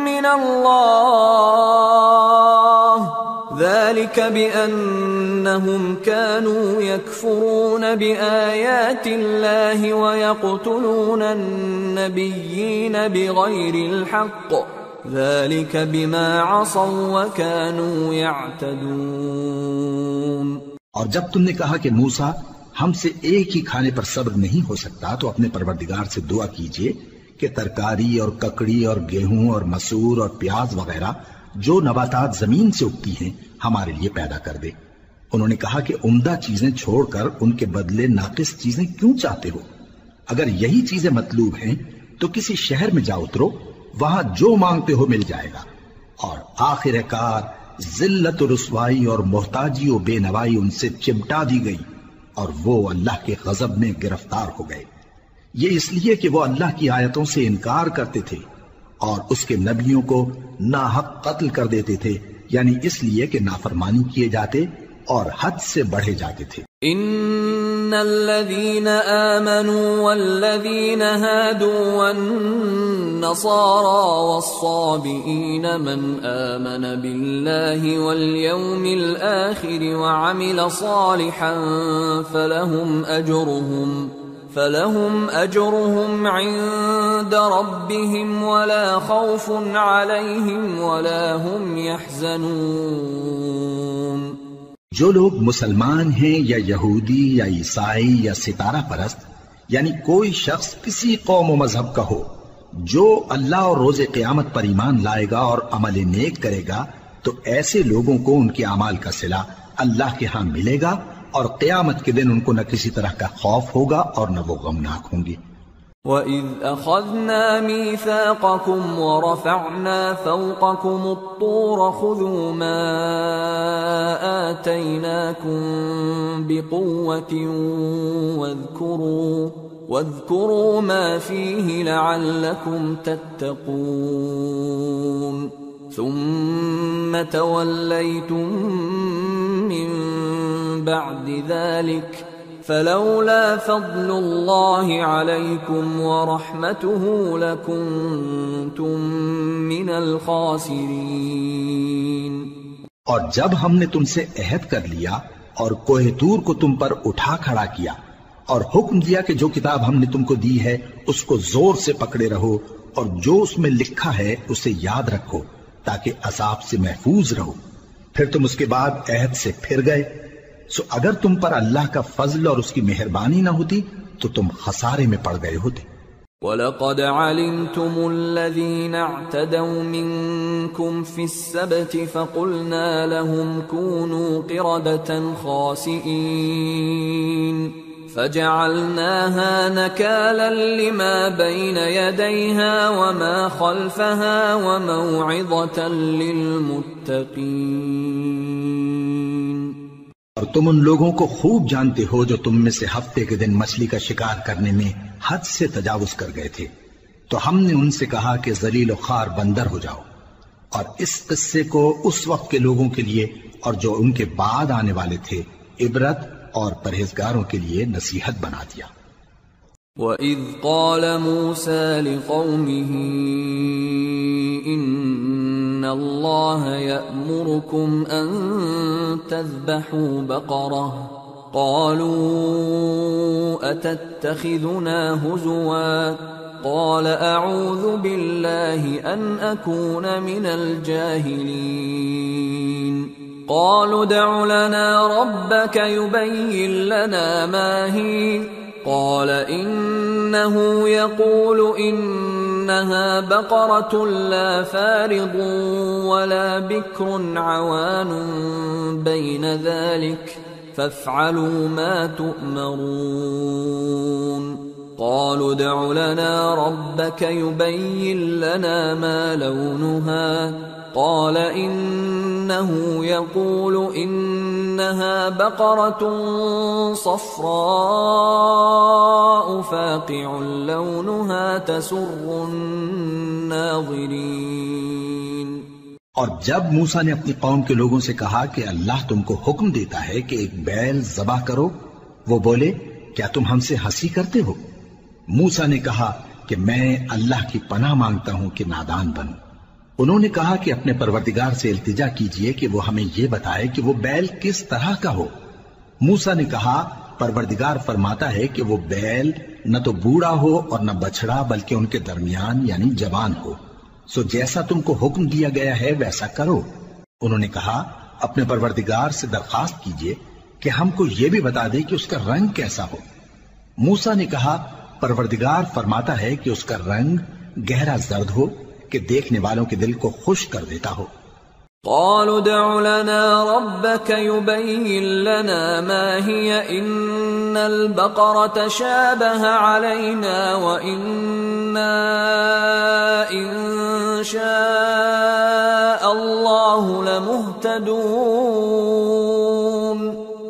A: مِّنَ اللَّهِ ذَلِكَ بِأَنَّهُمْ كَانُوا يَكْفُرُونَ بِآيَاتِ اللَّهِ وَيَقْتُلُونَ النَّبِيِّينَ بِغَيْرِ الْحَقِّ ذَلِكَ بِمَا عَصَوا وَكَانُوا يَعْتَدُونَ۔
B: اور جب تم نے کہا کہ موسیٰ ہم سے ایک ہی کھانے پر صبر نہیں ہو سکتا تو اپنے پروردگار سے دعا کیجئے کہ ترکاری اور ککڑی اور گیہوں اور مسور اور پیاز وغیرہ جو نباتات زمین سے اگتی ہیں ہمارے لیے پیدا کر دے، انہوں نے کہا کہ عمدہ چیزیں چھوڑ کر ان کے بدلے ناقص چیزیں کیوں چاہتے ہو؟ اگر یہی چیزیں مطلوب ہیں تو کسی شہر میں جا اترو، وہاں جو مانگتے ہو مل جائے گا، اور آخر کار ذلت و رسوائی اور محتاجی و بے نوائی ان سے چمٹا دی گئی، اور وہ اللہ کے غضب میں گرفتار ہو گئے۔ یہ اس لیے کہ وہ اللہ کی آیتوں سے انکار کرتے تھے اور اس کے نبیوں کو ناحق قتل کر دیتے تھے، یعنی اس لیے کہ نافرمانی کیے جاتے اور حد سے بڑھے جاتے تھے۔
A: ان الذين آمنوا والذين هادوا والنصارى والصابئين من آمن بالله واليوم الآخر وعمل صالحا فلهم أجرهم عند ربهم ولا خوف عليهم ولا هم يحزنون۔
B: جو لوگ مسلمان ہیں یا یہودی یا عیسائی یا ستارہ پرست، یعنی کوئی شخص کسی قوم و مذہب کا ہو، جو اللہ اور روز قیامت پر ایمان لائے گا اور عمل نیک کرے گا، تو ایسے لوگوں کو ان کے اعمال کا صلہ اللہ کے ہاں ملے گا، اور قیامت کے دن ان کو نہ کسی طرح کا خوف ہوگا اور نہ وہ غمناک ہوں گے۔
A: وَإِذْ أَخَذْنَا مِيثَاقَكُمْ وَرَفَعْنَا فَوْقَكُمُ الطُّورَ خُذُوا مَا آتَيْنَاكُمْ بِقُوَّةٍ وَاذْكُرُوا مَا فِيهِ لَعَلَّكُمْ تَتَّقُونَ ثُمَّ تَوَلَّيْتُمْ مِنْ بَعْدِ ذَلِكَ فلولا فضل اللہ علیکم ورحمتہ لکنتم من الخاسرین۔
B: اور جب ہم نے تم سے عہد کر لیا اور کوہ طور کو تم پر اٹھا کھڑا کیا اور حکم دیا کہ جو کتاب ہم نے تم کو دی ہے اس کو زور سے پکڑے رہو اور جو اس میں لکھا ہے اسے یاد رکھو تاکہ عذاب سے محفوظ رہو، پھر تم اس کے بعد عہد سے پھر گئے، سو اگر تم پر اللہ کا فضل اور اس کی مہربانی نہ ہوتی تو تم خسارے میں پڑ گئے ہوتے۔
A: وَلَقَدْ عَلِمْتُمُ الَّذِينَ اعْتَدَوْا مِنْكُمْ فِي السَّبْتِ فَقُلْنَا لَهُمْ كُونُوا قِرَدَةً خَاسِئِينَ فَجَعَلْنَاهَا نَكَالًا لِمَا بَيْنَ يَدَيْهَا وَمَا خَلْفَهَا وَمَوْعِظَةً لِلْمُتَّقِينَ۔
B: اور تم ان لوگوں کو خوب جانتے ہو جو تم میں سے ہفتے کے دن مچھلی کا شکار کرنے میں حد سے تجاوز کر گئے تھے، تو ہم نے ان سے کہا کہ ذلیل و خوار بندر ہو جاؤ، اور اس قصے کو اس وقت کے لوگوں کے لیے اور جو ان کے بعد آنے والے تھے عبرت اور پرہیزگاروں کے لیے نصیحت بنا دیا۔
A: وَإِذْ قَالَ مُوسَى لِقَوْمِهِ إِنَّ اللَّهَ يَأْمُرُكُمْ أَن تَذْبَحُوا بَقَرَةً قَالُوا أَتَتَّخِذُنَا هُزُوًا قَالَ أَعُوذُ بِاللَّهِ أَنْ أَكُونَ مِنَ الْجَاهِلِينَ قَالُوا ادْعُ لَنَا رَبَّكَ يُبَيِّن لَّنَا مَا هِيَ قال إنه يقول إنها بقرة لا فارض ولا بكر عوان بين ذلك فافعلوا ما تؤمرون قالوا ادع لنا ربك يبين لنا ما لونها قال إنه يقول إنها بقرة صفراء فاقع لونها تسر الناظرين۔
B: اور جب موسیٰ نے اپنی قوم کے لوگوں سے کہا کہ اللہ تم کو حکم دیتا ہے کہ ایک بیل ذبح کرو، وہ بولے کیا تم ہم سے ہنسی کرتے ہو؟ موسیٰ نے کہا کہ میں اللہ کی پناہ مانگتا ہوں کہ نادان بنوں۔ انہوں نے کہا کہ اپنے پروردگار سے التجا کیجئے کہ وہ ہمیں یہ بتائے کہ وہ بیل کس طرح کا ہو۔ موسیٰ نے کہا پروردگار فرماتا ہے کہ وہ بیل نہ تو بوڑھا ہو اور نہ بچڑا بلکہ ان کے درمیان یعنی جوان ہو، سو جیسا تم کو حکم دیا گیا ہے ویسا کرو۔ انہوں نے کہا اپنے پروردگار سے درخواست کیجئے کہ ہم کو یہ بھی بتا دے کہ اس کا رنگ کیسا ہو۔ موسیٰ نے کہا پروردگار فرماتا ہے کہ اس کا رنگ گہرا زرد ہو کہ دیکھنے والوں کے دل کو خوش کر دیتا ہو۔
A: قالوا ادع لنا ربك يبين لنا ما هي إن البقرة شابه علينا وإنا إن شاء الله لمهتدون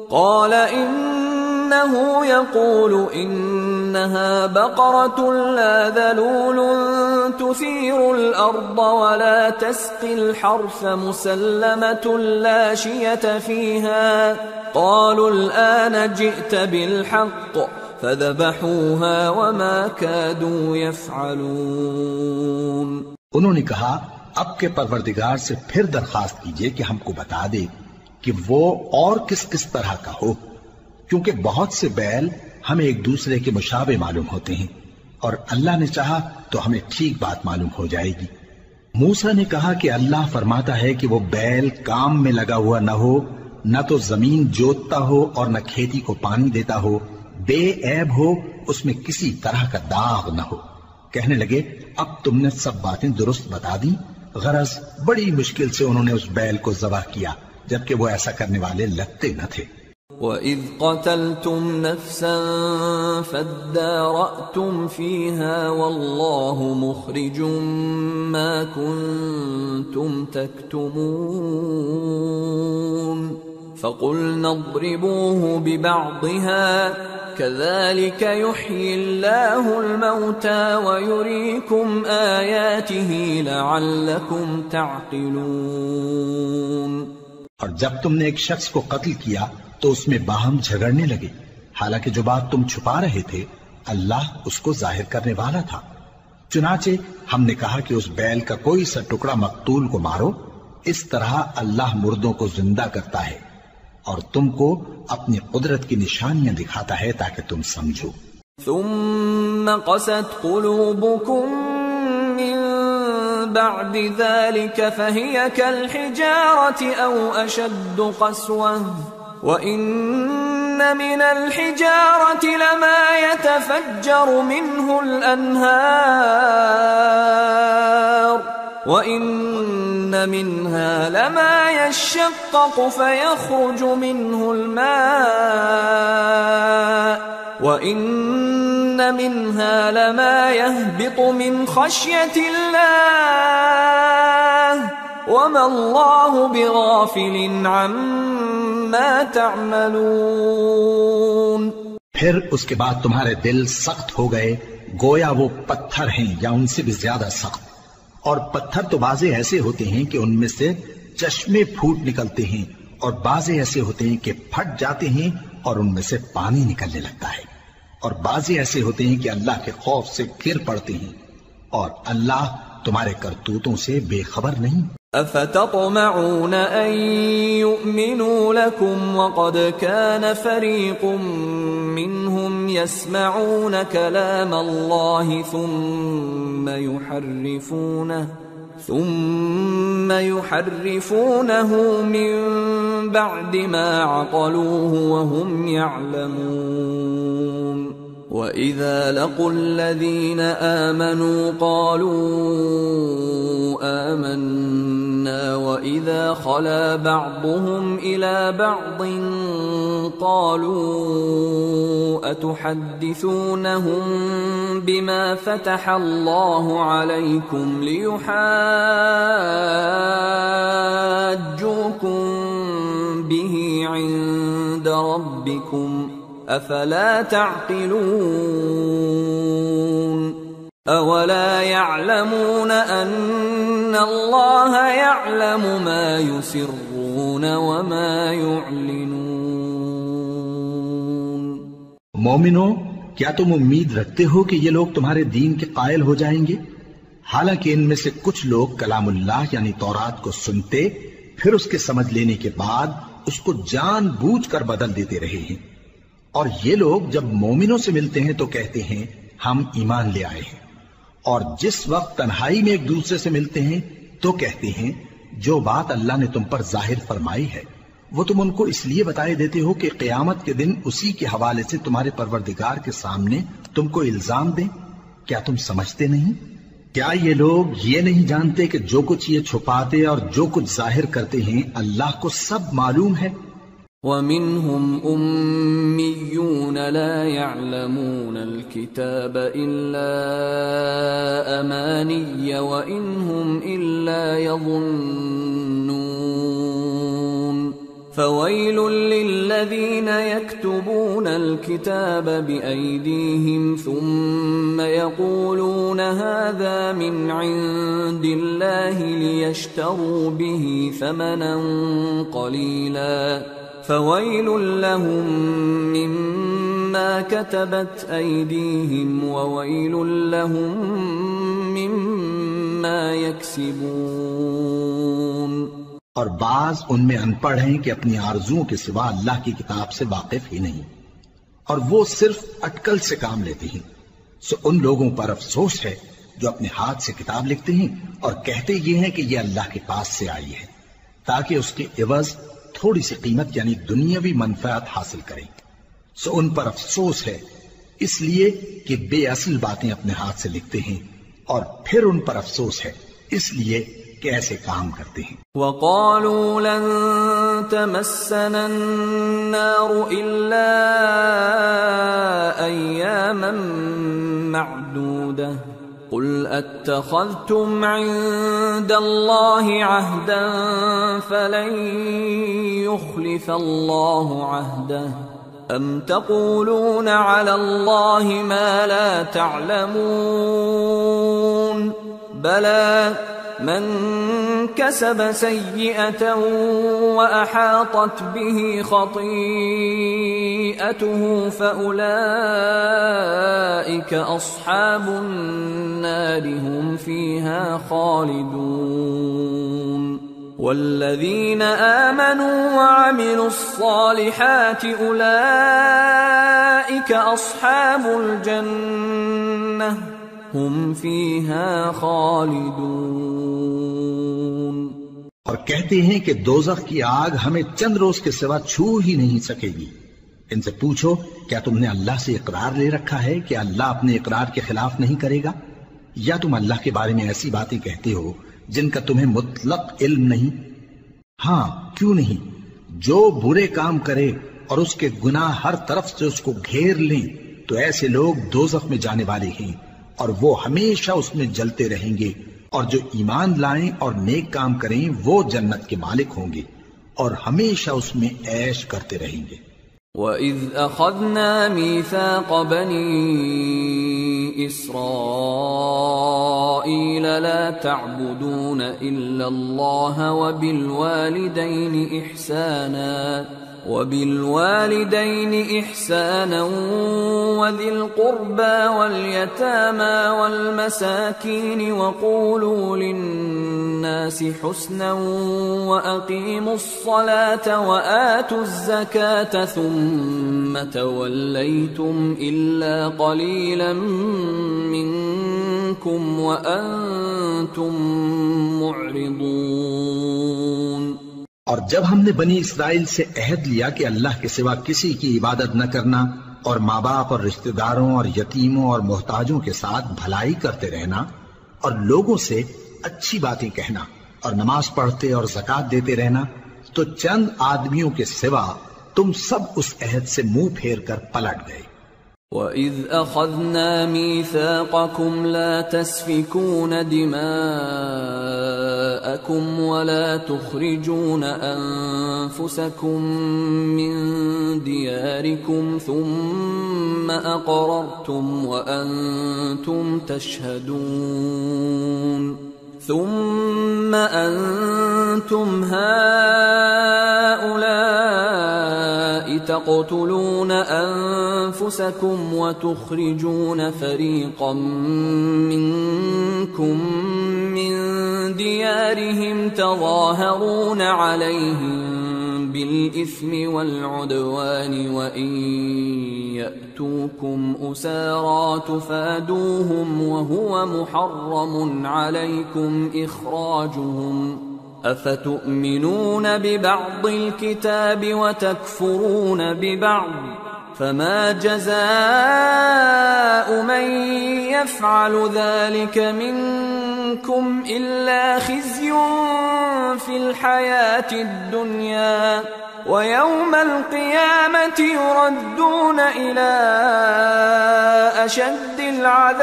A: قال إنه يقول إنها بقرة لا ذلول تثير الأرض ولا تسقي الحرث مسلمة لا شية فيها قالوا الآن جئت بالحق فذبحوها وما كادوا يفعلون.
B: انہوں نے کہا اب کے پروردگار سے پھر درخواست کیجئے کہ ہم کو بتا دے کہ وہ اور کس کس طرح کا ہو، کیونکہ بہت سے بیل ہمیں ایک دوسرے کے مشابہ معلوم ہوتے ہیں، اور اللہ نے چاہا تو ہمیں ٹھیک بات معلوم ہو جائے گی. موسیٰ نے کہا کہ اللہ فرماتا ہے کہ وہ بیل کام میں لگا ہوا نہ ہو، نہ تو زمین جوتتا ہو اور نہ کھیتی کو پانی دیتا ہو، بے عیب ہو، اس میں کسی طرح کا داغ نہ ہو. کہنے لگے اب تم نے سب باتیں درست بتا دی. غرض بڑی مشکل سے انہوں نے اس بیل کو ذبح کیا، جبکہ وہ ایسا کرنے والے لگتے نہ تھے.
A: وَإِذْ قَتَلْتُمْ نَفْسًا فَادَّارَأْتُمْ فِيهَا وَاللَّهُ مُخْرِجٌ مَا كُنْتُمْ تَكْتُمُونَ فَقُلْنَا اضْرِبُوهُ بِبَعْضِهَا كَذَلِكَ يُحْيِي اللَّهُ الْمَوْتَى وَيُرِيكُمْ آيَاتِهِ لَعَلَّكُمْ تَعْقِلُونَ.
B: اور جب تم نے ایک شخص کو قتل کیا تو اس میں باہم جھگڑنے لگے، حالانکہ جو بات تم چھپا رہے تھے اللہ اس کو ظاہر کرنے والا تھا. چنانچہ ہم نے کہا کہ اس بیل کا کوئی سا ٹکڑا مقتول کو مارو، اس طرح اللہ مردوں کو زندہ کرتا ہے اور تم کو اپنی قدرت کی نشانیاں دکھاتا ہے تاکہ تم سمجھو.
A: ثم قست قلوبكم من بعد ذلك فهي كالحجارة أو أشد قسوة وإن من الحجارة لما يتفجر منه الأنهار وإن منها لما يشقق فيخرج منه الماء وَإِنَّ مِنْهَا لَمَا يَهْبِطُ مِنْ خَشْيَةِ اللَّهِ وَمَا اللَّهُ بِغَافِلٍ عَمَّا تَعْمَلُونَ.
B: پھر اس کے بعد تمہارے دل سخت ہو گئے گویا وہ پتھر ہیں یا ان سے بھی زیادہ سخت. اور پتھر تو بعضے ایسے ہوتے ہیں کہ ان میں سے چشمے پھوٹ نکلتے ہیں، اور بعضے ایسے ہوتے ہیں کہ پھٹ جاتے ہیں اور ان میں سے پانی نکلنے لگتا ہے، اور بعضے ایسے ہوتے ہیں کہ اللہ کے خوف سے گر پڑتے ہیں، اور اللہ تمہارے کرتوتوں سے بے خبر نہیں.
A: افتطمعون ان يؤمنوا لكم وقد كان فريق منهم يسمعون كلام الله ثم يحرفونه من بعد ما عقلوه وهم يعلمون. وَإِذَا لَقُوا الَّذِينَ آمَنُوا قَالُوا آمَنَّا وَإِذَا خَلَا بَعْضُهُمْ إِلَى بَعْضٍ قَالُوا أَتُحَدِّثُونَهُم بِمَا فَتَحَ اللَّهُ عَلَيْكُمْ لِيُحَاجُّوكُم بِهِ عِندَ رَبِّكُمْ افلا تعقلون. اولا يعلمون ان الله يعلم ما يسرون وما يعلنون.
B: مومنو، کیا تم امید رکھتے ہو کہ یہ لوگ تمہارے دین کے قائل ہو جائیں گے؟ حالانکہ ان میں سے کچھ لوگ کلام اللہ یعنی تورات کو سنتے پھر اس کے سمجھ لینے کے بعد اس کو جان بوجھ کر بدل دیتے رہے ہیں. اور یہ لوگ جب مومنوں سے ملتے ہیں تو کہتے ہیں ہم ایمان لے آئے ہیں، اور جس وقت تنہائی میں ایک دوسرے سے ملتے ہیں تو کہتے ہیں جو بات اللہ نے تم پر ظاہر فرمائی ہے وہ تم ان کو اس لیے بتائے دیتے ہو کہ قیامت کے دن اسی کے حوالے سے تمہارے پروردگار کے سامنے تم کو الزام دیں. کیا تم سمجھتے نہیں؟ کیا یہ لوگ یہ نہیں جانتے کہ جو کچھ یہ چھپاتے اور جو کچھ ظاہر کرتے ہیں اللہ کو سب معلوم ہے؟
A: وَمِنْهُمْ أُمِّيُّونَ لَا يَعْلَمُونَ الْكِتَابَ إِلَّا أَمَانِيَّ وَإِنْ هُمْ إِلَّا يَظُنُّونَ فَوَيْلٌ لِّلَّذِينَ يَكْتُبُونَ الْكِتَابَ بِأَيْدِيهِمْ ثُمَّ يَقُولُونَ هَذَا مِنْ عِندِ اللَّهِ لِيَشْتَرُوا بِهِ ثَمَنًا قَلِيلًا فَوَيْلٌ لَّهُم مِّمَّا كَتَبَتْ أَيْدِيهِمْ وَوَيْلٌ لَّهُم مِّمَّا يَكْسِبُونَ۔
B: اور بعض ان میں ان پڑھ ہیں کہ اپنی آرزوؤں کے سوا اللہ کی کتاب سے واقف ہی نہیں، اور وہ صرف اٹکل سے کام لیتے ہیں، سو ان لوگوں پر افسوس ہے جو اپنے ہاتھ سے کتاب لکھتے ہیں اور کہتے یہ ہیں کہ یہ اللہ کے پاس سے آئی ہے تاکہ اس کے عوض تھوڑی سی قیمت یعنی دنیاوی منفعت حاصل کریں، سو ان پر افسوس ہے اس لیے کہ بے اصل باتیں اپنے ہاتھ سے لکھتے ہیں، اور پھر ان پر افسوس ہے اس لیے کہ ایسے کام کرتے ہیں۔
A: وَقَالُوا لَن تَمَسَّنَا النَّارُ إِلَّا أَيَّامًا مَّعْدُودَةً قُلْ أَتَّخَذْتُمْ عِندَ اللَّهِ عَهْدًا فَلَن يُخْلِفَ اللَّهُ عَهْدَهُ أَمْ تَقُولُونَ عَلَى اللَّهِ مَا لَا تَعْلَمُونَ بَلَى من كسب سيئة وأحاطت به خطيئته فأولئك أصحاب النار هم فيها خالدون والذين آمنوا وعملوا الصالحات أولئك أصحاب الجنة ہم فیہا خالدون۔
B: اور کہتے ہیں کہ دوزخ کی آگ ہمیں چند روز کے سوا چھو ہی نہیں سکے گی۔ ان سے پوچھو کیا تم نے اللہ سے اقرار لے رکھا ہے کہ اللہ اپنے اقرار کے خلاف نہیں کرے گا، یا تم اللہ کے بارے میں ایسی باتیں کہتے ہو جن کا تمہیں مطلق علم نہیں؟ ہاں کیوں نہیں، جو برے کام کرے اور اس کے گناہ ہر طرف سے اس کو گھیر لیں تو ایسے لوگ دوزخ میں جانے والے ہیں، اور وہ ہمیشہ اس میں جلتے رہیں گے، اور جو ایمان لائیں اور نیک کام کریں وہ جنت کے مالک ہوں گے اور ہمیشہ اس میں عیش کرتے رہیں گے۔
A: وَإِذْ أَخَذْنَا مِيثَاقَ بَنِي إِسْرَائِيلَ لَا تَعْبُدُونَ إِلَّا اللَّهَ وَبِالْوَالِدَيْنِ إِحْسَانًا وَذِي الْقُرْبَى وَالْيَتَامَى وَالْمَسَاكِينِ وَقُولُوا لِلنَّاسِ حُسْنًا وَأَقِيمُوا الصَّلَاةَ وَآتُوا الزَّكَاةَ ثُمَّ تَوَلَّيْتُمْ إِلَّا قَلِيلًا مِّنكُمْ وَأَنتُمْ مُعْرِضُونَ۔
B: اور جب ہم نے بنی اسرائیل سے عہد لیا کہ اللہ کے سوا کسی کی عبادت نہ کرنا، اور ماں باپ اور رشتہ داروں اور یتیموں اور محتاجوں کے ساتھ بھلائی کرتے رہنا، اور لوگوں سے اچھی باتیں کہنا، اور نماز پڑھتے اور زکوٰۃ دیتے رہنا، تو چند آدمیوں کے سوا تم سب اس عہد سے منہ پھیر کر پلٹ گئے۔
A: وَإِذْ أَخَذْنَا مِيثَاقَكُمْ لَا تَسْفِكُونَ دِمَاءَكُمْ وَلَا تُخْرِجُونَ أَنفُسَكُمْ مِنْ دِيَارِكُمْ ثُمَّ أَقْرَرْتُمْ وَأَنْتُمْ تَشْهَدُونَ ثُمَّ أَنْتُمْ هَؤُلَاءِ تَقْتُلُونَ أَنفُسَكُمْ وَتُخْرِجُونَ فَرِيقًا مِّنكُم مِّن دِيَارِهِمْ تَظَاهَرُونَ عَلَيْهِم بِالْإِثْمِ وَالْعُدْوَانِ وَإِن يَأْتُوكُمْ أُسَارَىٰ تُفَادُوهُمْ وَهُوَ مُحَرَّمٌ عَلَيْكُمْ إِخْرَاجُهُمْ أَفَتُؤْمِنُونَ بِبَعْضِ الْكِتَابِ وَتَكْفُرُونَ بِبَعْضٍ فما جزاء من يفعل ذلك منكم إلا خزي في الحياة الدنيا ويوم القيامة يردون إلى أشد العذاب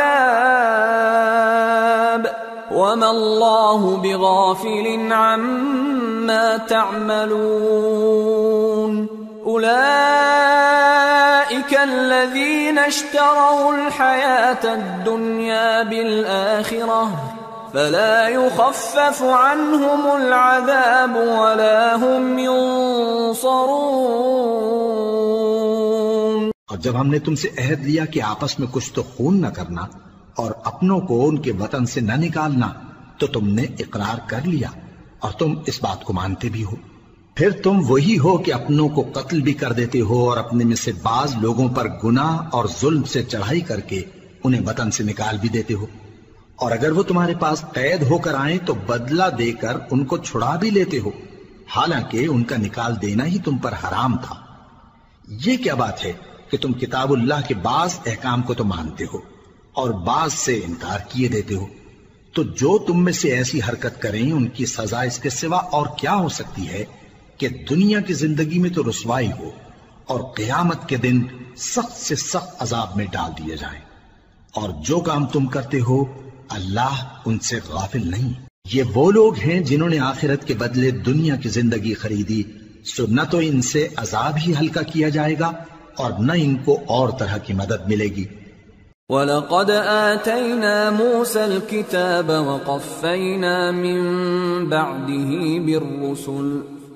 A: وما الله بغافل عما تعملون أولئك الذين اشتروا الحياة الدنيا بالآخرة فلا يخفف عنهم العذاب ولا هم ينصرون۔
B: اور جب ہم نے تم سے عہد لیا کہ آپس میں کچھ تو خون نہ کرنا اور اپنوں کو ان کے وطن سے نہ نکالنا، تو تم نے اقرار کر لیا اور تم اس بات کو مانتے بھی ہو۔ پھر تم وہی ہو کہ اپنوں کو قتل بھی کر دیتے ہو اور اپنے میں سے بعض لوگوں پر گناہ اور ظلم سے چڑھائی کر کے انہیں وطن سے نکال بھی دیتے ہو، اور اگر وہ تمہارے پاس قید ہو کر آئیں تو بدلہ دے کر ان کو چھڑا بھی لیتے ہو، حالانکہ ان کا نکال دینا ہی تم پر حرام تھا۔ یہ کیا بات ہے کہ تم کتاب اللہ کے بعض احکام کو تو مانتے ہو اور بعض سے انکار کیے دیتے ہو؟ تو جو تم میں سے ایسی حرکت کریں ان کی سزا اس کے سوا اور کیا ہو سکتی ہے کہ دنیا کی زندگی میں تو رسوائی ہو اور قیامت کے دن سخت سے سخت عذاب میں ڈال دیے جائیں۔ اور جو کام تم کرتے ہو اللہ ان سے غافل نہیں۔ یہ وہ لوگ ہیں جنہوں نے آخرت کے بدلے دنیا کی زندگی خریدی، سو نہ تو ان سے عذاب ہی ہلکا کیا جائے گا اور نہ ان کو اور طرح کی مدد ملے گی۔
A: وَلَقَدْ آتَيْنَا مُوسَى الْكِتَابَ وَقَفَّيْنَا مِن بَعْدِهِ بِالرُّسُلِ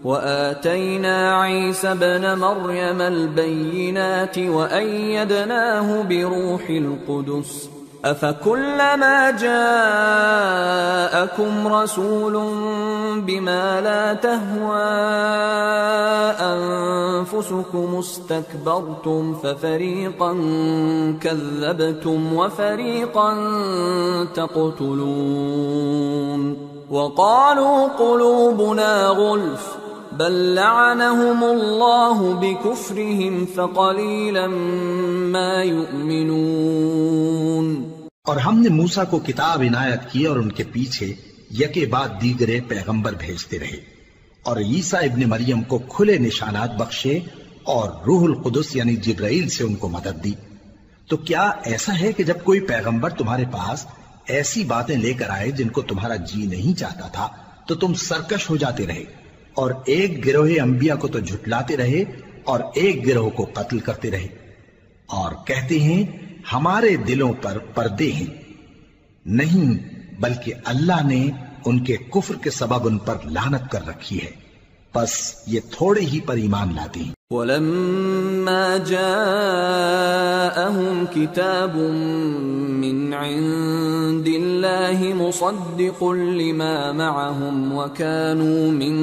A: وَآتَيْنَا عِيسَى ابْنَ مَرْيَمَ الْبَيِّنَاتِ وَأَيَّدْنَاهُ بِرُوحِ الْقُدُسِ أَفَكُلَّمَا جَاءَكُمْ رَسُولٌ بِمَا لَا تَهْوَى أَنفُسُكُمُ اسْتَكْبَرْتُمْ فَفَرِيقًا كَذَّبْتُمْ وَفَرِيقًا تَقْتُلُونَ وَقَالُوا قُلُوبُنَا غُلْفٌ بَل لَّعَنَهُمُ اللَّهُ بِكُفْرِهِمْ فَقَلِيلًا مَا يُؤْمِنُونَ۔
B: اور ہم نے موسیٰ کو کتاب عنایت کی اور ان کے پیچھے یکے بعد دیگرے پیغمبر بھیجتے رہے، اور عیسیٰ ابن مریم کو کھلے نشانات بخشے اور روح القدس یعنی جبرائیل سے ان کو مدد دی۔ تو کیا ایسا ہے کہ جب کوئی پیغمبر تمہارے پاس ایسی باتیں لے کر آئے جن کو تمہارا جی نہیں چاہتا تھا تو تم سرکش ہو جاتے رہے، اور ایک گروہ انبیاء کو تو جھٹلاتے رہے اور ایک گروہ کو قتل کرتے رہے، اور کہتے ہیں ہمارے دلوں پر پردے ہیں؟ نہیں، بلکہ اللہ نے ان کے کفر کے سبب ان پر لعنت کر رکھی ہے، پس یہ تھوڑے ہی پر ایمان لاتے ہیں۔
A: وَلَمَّا جَاءَهُمْ كِتَابٌ مِّنْ عِندِ اللَّهِ مُصَدِّقٌ لِّمَا مَعَهُمْ وَكَانُوا مِن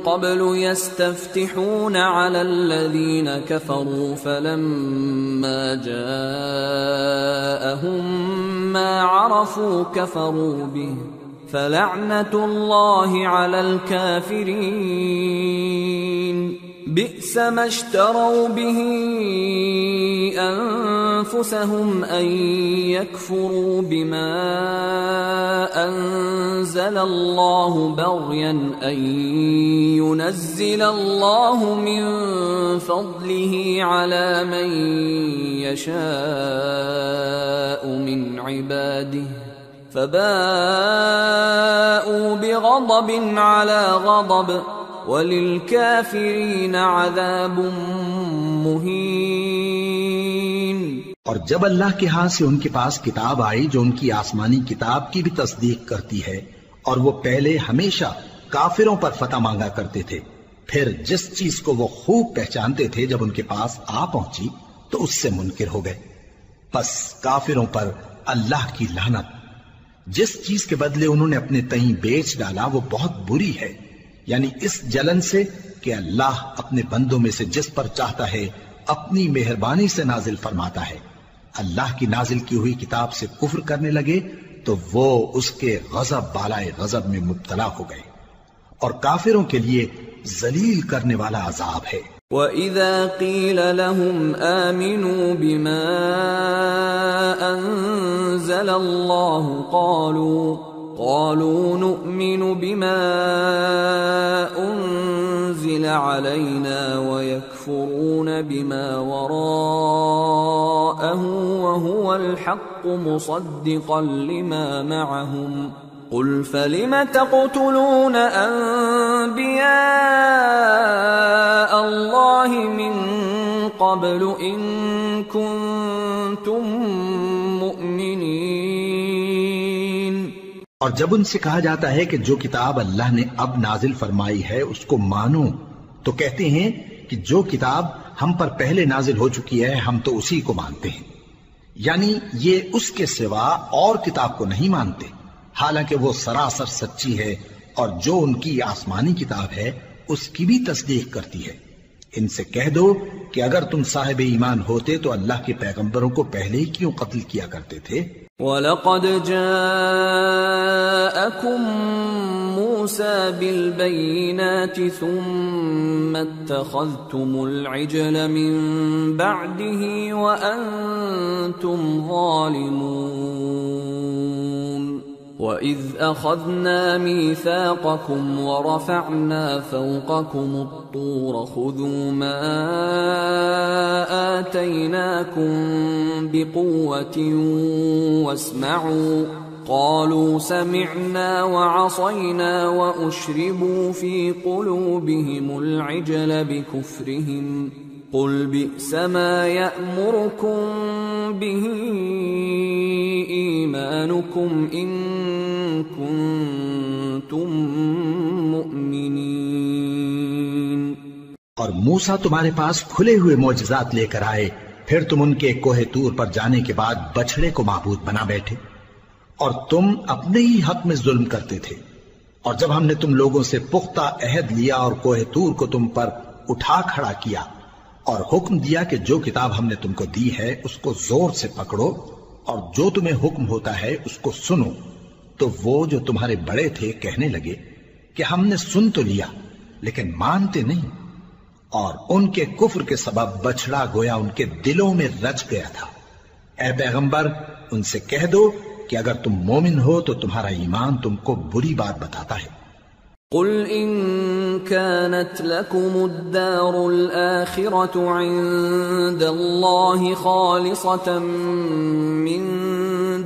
A: قَبْلُ يَسْتَفْتِحُونَ عَلَى الَّذِينَ كَفَرُوا فَلَمَّا جَاءَهُم مَّا عَرَفُوا كَفَرُوا بِهِ فَلَعْنَةُ اللَّهِ عَلَى الْكَافِرِينَ بئس ما اشتروا به أنفسهم أن يكفروا بما أنزل الله بغيا أن ينزل الله من فضله على من يشاء من عباده فباءوا بغضب على غضب وَلِلْكَافِرِينَ عَذَابٌ مُّهِينٌ۔
B: اور جب اللہ کے ہاں سے ان کے پاس کتاب آئی جو ان کی آسمانی کتاب کی بھی تصدیق کرتی ہے، اور وہ پہلے ہمیشہ کافروں پر فتح مانگا کرتے تھے، پھر جس چیز کو وہ خوب پہچانتے تھے جب ان کے پاس آ پہنچی تو اس سے منکر ہو گئے، پس کافروں پر اللہ کی لعنت۔ جس چیز کے بدلے انہوں نے اپنے تئیں بیچ ڈالا وہ بہت بری ہے، یعنی اس جلن سے کہ اللہ اپنے بندوں میں سے جس پر چاہتا ہے اپنی مہربانی سے نازل فرماتا ہے۔ اللہ کی نازل کی ہوئی کتاب سے کفر کرنے لگے تو وہ اس کے غضب بالائے غضب میں مبتلا ہو گئے، اور کافروں کے لیے ذلیل کرنے والا عذاب ہے۔
A: وَإِذَا قِيلَ لَهُمْ آمِنُوا بِمَا أَنزَلَ اللَّهُ قَالُوا نُؤْمِنُ بِمَا أُنزِلَ عَلَيْنَا وَيَكْفُرُونَ بِمَا وَرَاءَهُ وَهُوَ الْحَقُّ مُصَدِّقًا لِمَا مَعَهُمْ قُلْ فَلِمَ تَقْتُلُونَ أَنبِيَاءَ اللَّهِ مِن قَبْلُ إِن كُنتُم مُّؤْمِنِينَ۔
B: اور جب ان سے کہا جاتا ہے کہ جو کتاب اللہ نے اب نازل فرمائی ہے اس کو مانو، تو کہتے ہیں کہ جو کتاب ہم پر پہلے نازل ہو چکی ہے ہم تو اسی کو مانتے ہیں، یعنی یہ اس کے سوا اور کتاب کو نہیں مانتے، حالانکہ وہ سراسر سچی ہے، اور جو ان کی آسمانی کتاب ہے اس کی بھی تصدیق کرتی ہے۔ ان سے کہہ دو کہ اگر تم صاحب ایمان ہوتے تو اللہ کے پیغمبروں کو پہلے ہی کیوں قتل کیا کرتے تھے؟
A: وَلَقَدْ جَاءَكُم مُوسَى بِالْبَيِّنَاتِ ثُمَّ اتَّخَذْتُمُ الْعِجْلَ مِن بَعْدِهِ وَأَنتُمْ ظَالِمُونَ وَإِذْ أَخَذْنَا مِيثَاقَكُمْ وَرَفَعْنَا فَوْقَكُمُ الطُّورَ خُذُوا مَا آتَيْنَاكُمْ بِقُوَّةٍ وَاسْمَعُوا قَالُوا سَمِعْنَا وَعَصَيْنَا وَأُشْرِبُوا فِي قُلُوبِهِمُ الْعِجْلَ بِكُفْرِهِمْ قُلْ بِئْسَ مَا يَأْمُرُكُمْ بِهِ إِيمَانُكُمْ إِن كُنتُم مُّؤْمِنِينَ۔
B: اور موسیٰ تمہارے پاس کھلے ہوئے معجزات لے کر آئے، پھر تم ان کے کوہ طور پر جانے کے بعد بچڑے کو معبود بنا بیٹھے، اور تم اپنے ہی حق میں ظلم کرتے تھے۔ اور جب ہم نے تم لوگوں سے پختہ عہد لیا اور کوہ طور کو تم پر اٹھا کھڑا کیا اور حکم دیا کہ جو کتاب ہم نے تم کو دی ہے اس کو زور سے پکڑو اور جو تمہیں حکم ہوتا ہے اس کو سنو، تو وہ جو تمہارے بڑے تھے کہنے لگے کہ ہم نے سن تو لیا لیکن مانتے نہیں، اور ان کے کفر کے سبب بچڑا گویا ان کے دلوں میں رچ گیا تھا۔ اے پیغمبر ان سے کہہ دو کہ اگر تم مومن ہو تو تمہارا ایمان تم کو بری بات بتاتا ہے۔
A: قل إن كانت لكم الدار الآخرة عند الله خالصة من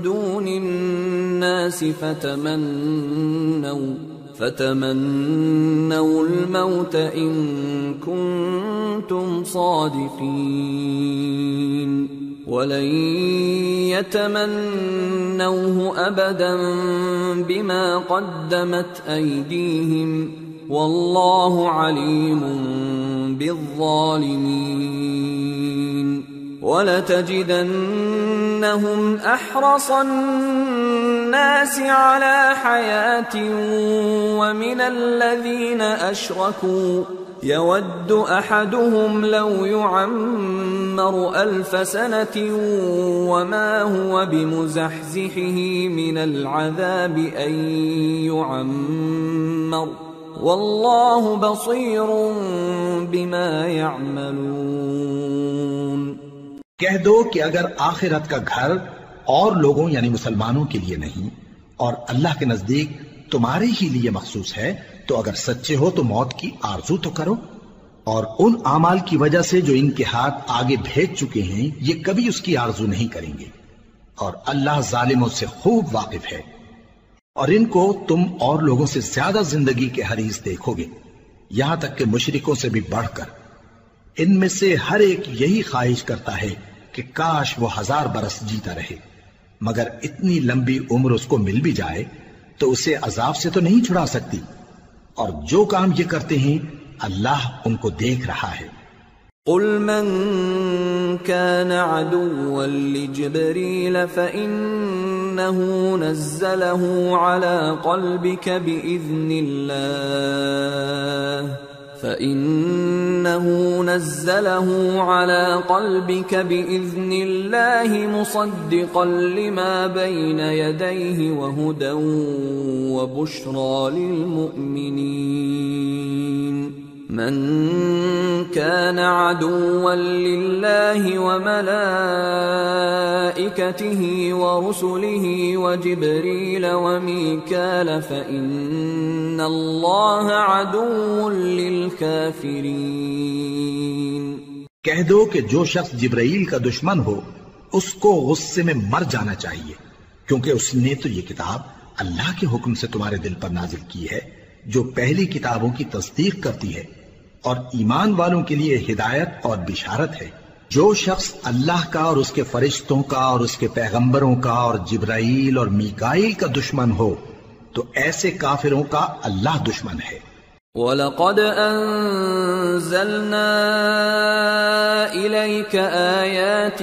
A: دون الناس فتمنوا الموت إن كنتم صادقين ولن يتمنوه أبدا بما قدمت أيديهم والله عليم بالظالمين ولتجدنهم أحرص الناس على حياة ومن الذين أشركوا يود أحدهم لو يعمر 1000 سنة وما هو بمزحزحه من العذاب أن يعمر والله بصير بما يعملون۔
B: کہہ دو کہ اگر آخرت کا گھر اور لوگوں یعنی مسلمانوں کے لیے نہیں اور اللہ کے نزدیک تمہارے ہی لیے مخصوص ہے تو اگر سچے ہو تو موت کی آرزو تو کرو، اور ان اعمال کی وجہ سے جو ان کے ہاتھ آگے بھیج چکے ہیں یہ کبھی اس کی آرزو نہیں کریں گے، اور اللہ ظالموں سے خوب واقف ہے۔ اور ان کو تم اور لوگوں سے زیادہ زندگی کے حریص دیکھو گے، یہاں تک کہ مشرکوں سے بھی بڑھ کر۔ ان میں سے ہر ایک یہی خواہش کرتا ہے کہ کاش وہ 1000 برس جیتا رہے، مگر اتنی لمبی عمر اس کو مل بھی جائے تو اسے عذاب سے تو نہیں چھڑا سکتی، اور جو کام یہ کرتے ہیں اللہ ان کو دیکھ رہا ہے۔
A: قل من كان عدوا لجبريل فإنه نزله على قلبك بإذن الله مصدقا لما بين يديه وهدى وبشرى للمؤمنين۔ من كان عدوا لله وملائكته ورسله وجبريل وميكال فإن الله عدو للكافرين۔
B: کہہ دو کہ جو شخص جبرائیل کا دشمن ہو اس کو غصے میں مر جانا چاہیے، کیونکہ اس نے تو یہ کتاب اللہ کے حکم سے تمہارے دل پر نازل کی ہے جو پہلی کتابوں کی تصدیق کرتی ہے اور ایمان والوں کے لیے ہدایت اور بشارت ہے۔ جو شخص اللہ کا اور اس کے فرشتوں کا اور اس کے پیغمبروں کا اور جبرائیل اور میکائیل کا دشمن ہو تو ایسے کافروں کا اللہ دشمن ہے۔
A: وَلَقَدْ أَنزَلْنَا إِلَيْكَ آيَاتٍ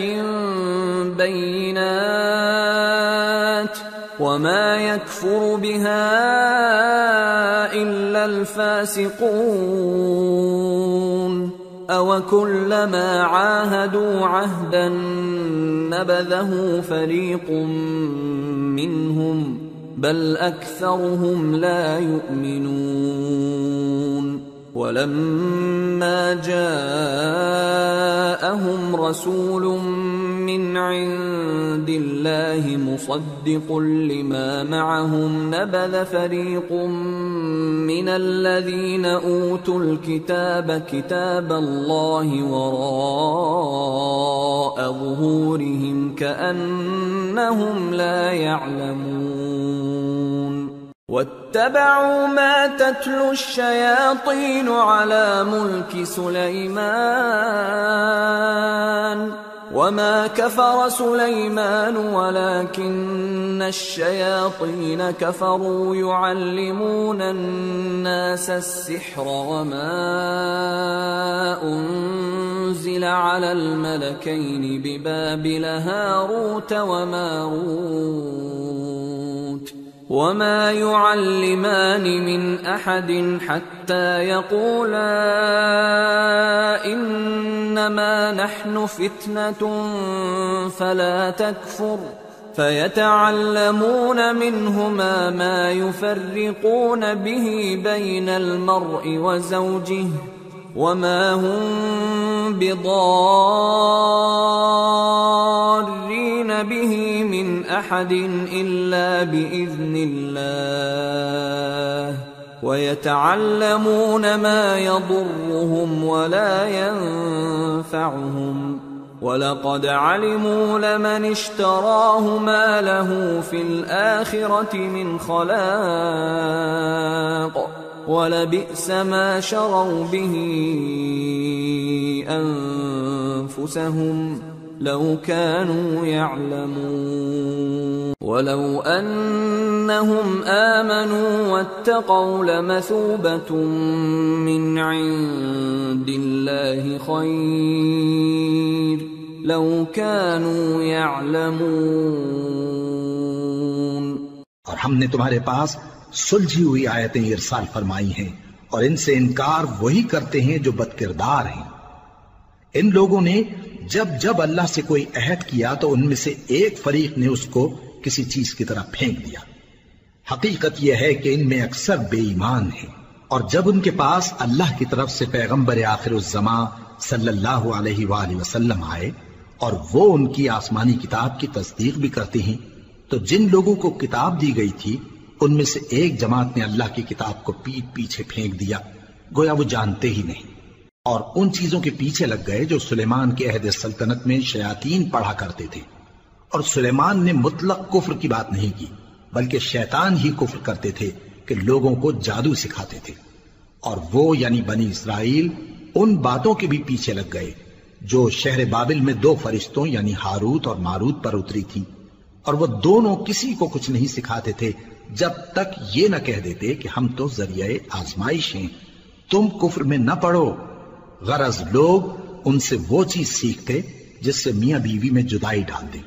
A: بَيِّنَاتٍ وَمَا يَكْفُرُ بِهَا إِلَّا الْفَاسِقُونَ أَوَكُلَّمَا عَاهَدُوا عَهْدًا نَبَذَهُ فَرِيقٌ مِّنْهُمْ بل أكثرهم لا يؤمنون ولما جاءهم رسول من عند الله مصدق لما معهم نبذ فريق من الذين أوتوا الكتاب كتاب الله وراء ظهورهم كأنهم لا يعلمون واتبعوا ما تتلو الشياطين على ملك سليمان وما كفر سليمان ولكن الشياطين كفروا يعلمون الناس السحر وما أنزل على الملكين ببابل هاروت وماروت وما يعلمان من أحد حتى يقولا إنما نحن فتنة فلا تكفر فيتعلمون منهما ما يفرقون به بين المرء وزوجه وما هم بضارين به من أحد إلا بإذن الله ويتعلمون ما يضرهم ولا ينفعهم وَلَقَدْ عَلِمُوا لَمَنِ اشْتَرَاهُ مَا لَهُ فِي الْآخِرَةِ مِنْ خَلَاقٍ وَلَبِئْسَ مَا شَرَوْا بِهِ أَنفُسَهُمْ لَوْ كَانُوا يَعْلَمُونَ وَلَوْ أَنَّهُمْ آمَنُوا وَاتَّقَوْا لَمَثُوبَةٌ مِّنْ عِندِ اللَّهِ خَيْرٌ لَوْ كَانُوا يَعْلَمُونَ۔
B: اور ہم نے تمہارے پاس سلجھی ہوئی آیتیں ارسال فرمائی ہیں اور ان سے انکار وہی کرتے ہیں جو بدکردار ہیں۔ ان لوگوں نے جب اللہ سے کوئی عہد کیا تو ان میں سے ایک فریق نے اس کو کسی چیز کی طرح پھینک دیا۔ حقیقت یہ ہے کہ ان میں اکثر بے ایمان ہیں، اور جب ان کے پاس اللہ کی طرف سے پیغمبر آخر الزمان صلی اللہ علیہ وآلہ وسلم آئے اور وہ ان کی آسمانی کتاب کی تصدیق بھی کرتے ہیں، تو جن لوگوں کو کتاب دی گئی تھی ان میں سے ایک جماعت نے اللہ کی کتاب کو پیٹ پیچھے پھینک دیا، گویا وہ جانتے ہی نہیں، اور ان چیزوں کے پیچھے لگ گئے جو سلیمان کے عہد سلطنت میں شیاطین پڑھا کرتے تھے۔ اور سلیمان نے مطلق کفر کی بات نہیں کی، بلکہ شیطان ہی کفر کرتے تھے کہ لوگوں کو جادو سکھاتے تھے۔ اور وہ یعنی بنی اسرائیل ان باتوں کے بھی پیچھے لگ گئے جو شہر بابل میں دو فرشتوں یعنی ہاروت اور ماروت پر اتری تھی، اور وہ دونوں کسی کو کچھ نہیں سکھاتے تھے جب تک یہ نہ کہہ دیتے کہ ہم تو ذریعہ آزمائش ہیں، تم کفر میں نہ پڑو۔ غرض لوگ ان سے وہ چیز سیکھتے جس سے میاں بیوی میں جدائی ڈال دیں،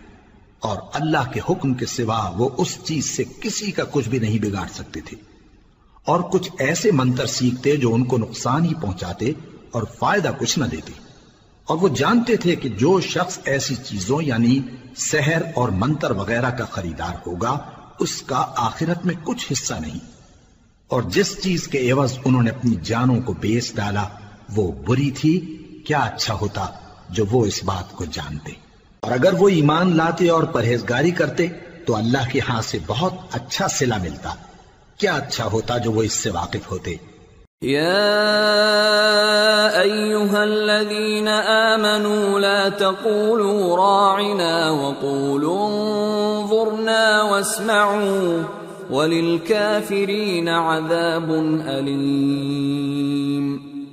B: اور اللہ کے حکم کے سوا وہ اس چیز سے کسی کا کچھ بھی نہیں بگاڑ سکتے تھے، اور کچھ ایسے منتر سیکھتے جو ان کو نقصان ہی پہنچاتے اور فائدہ کچھ نہ دیتے۔ اور وہ جانتے تھے کہ جو شخص ایسی چیزوں یعنی سحر اور منتر وغیرہ کا خریدار ہوگا اس کا آخرت میں کچھ حصہ نہیں۔ اور جس چیز کے عوض انہوں نے اپنی جانوں کو بیچ ڈالا وہ بری تھی، کیا اچھا ہوتا جو وہ اس بات کو جانتے۔ اور اگر وہ ایمان لاتے اور پرہیزگاری کرتے تو اللہ کے ہاں سے بہت اچھا صلہ ملتا، کیا اچھا ہوتا جو وہ اس سے واقف ہوتے۔
A: يا أيها الذين آمنوا لا تقولوا راعنا وقولوا انظرنا واسمعوا وللكافرين عذاب أليم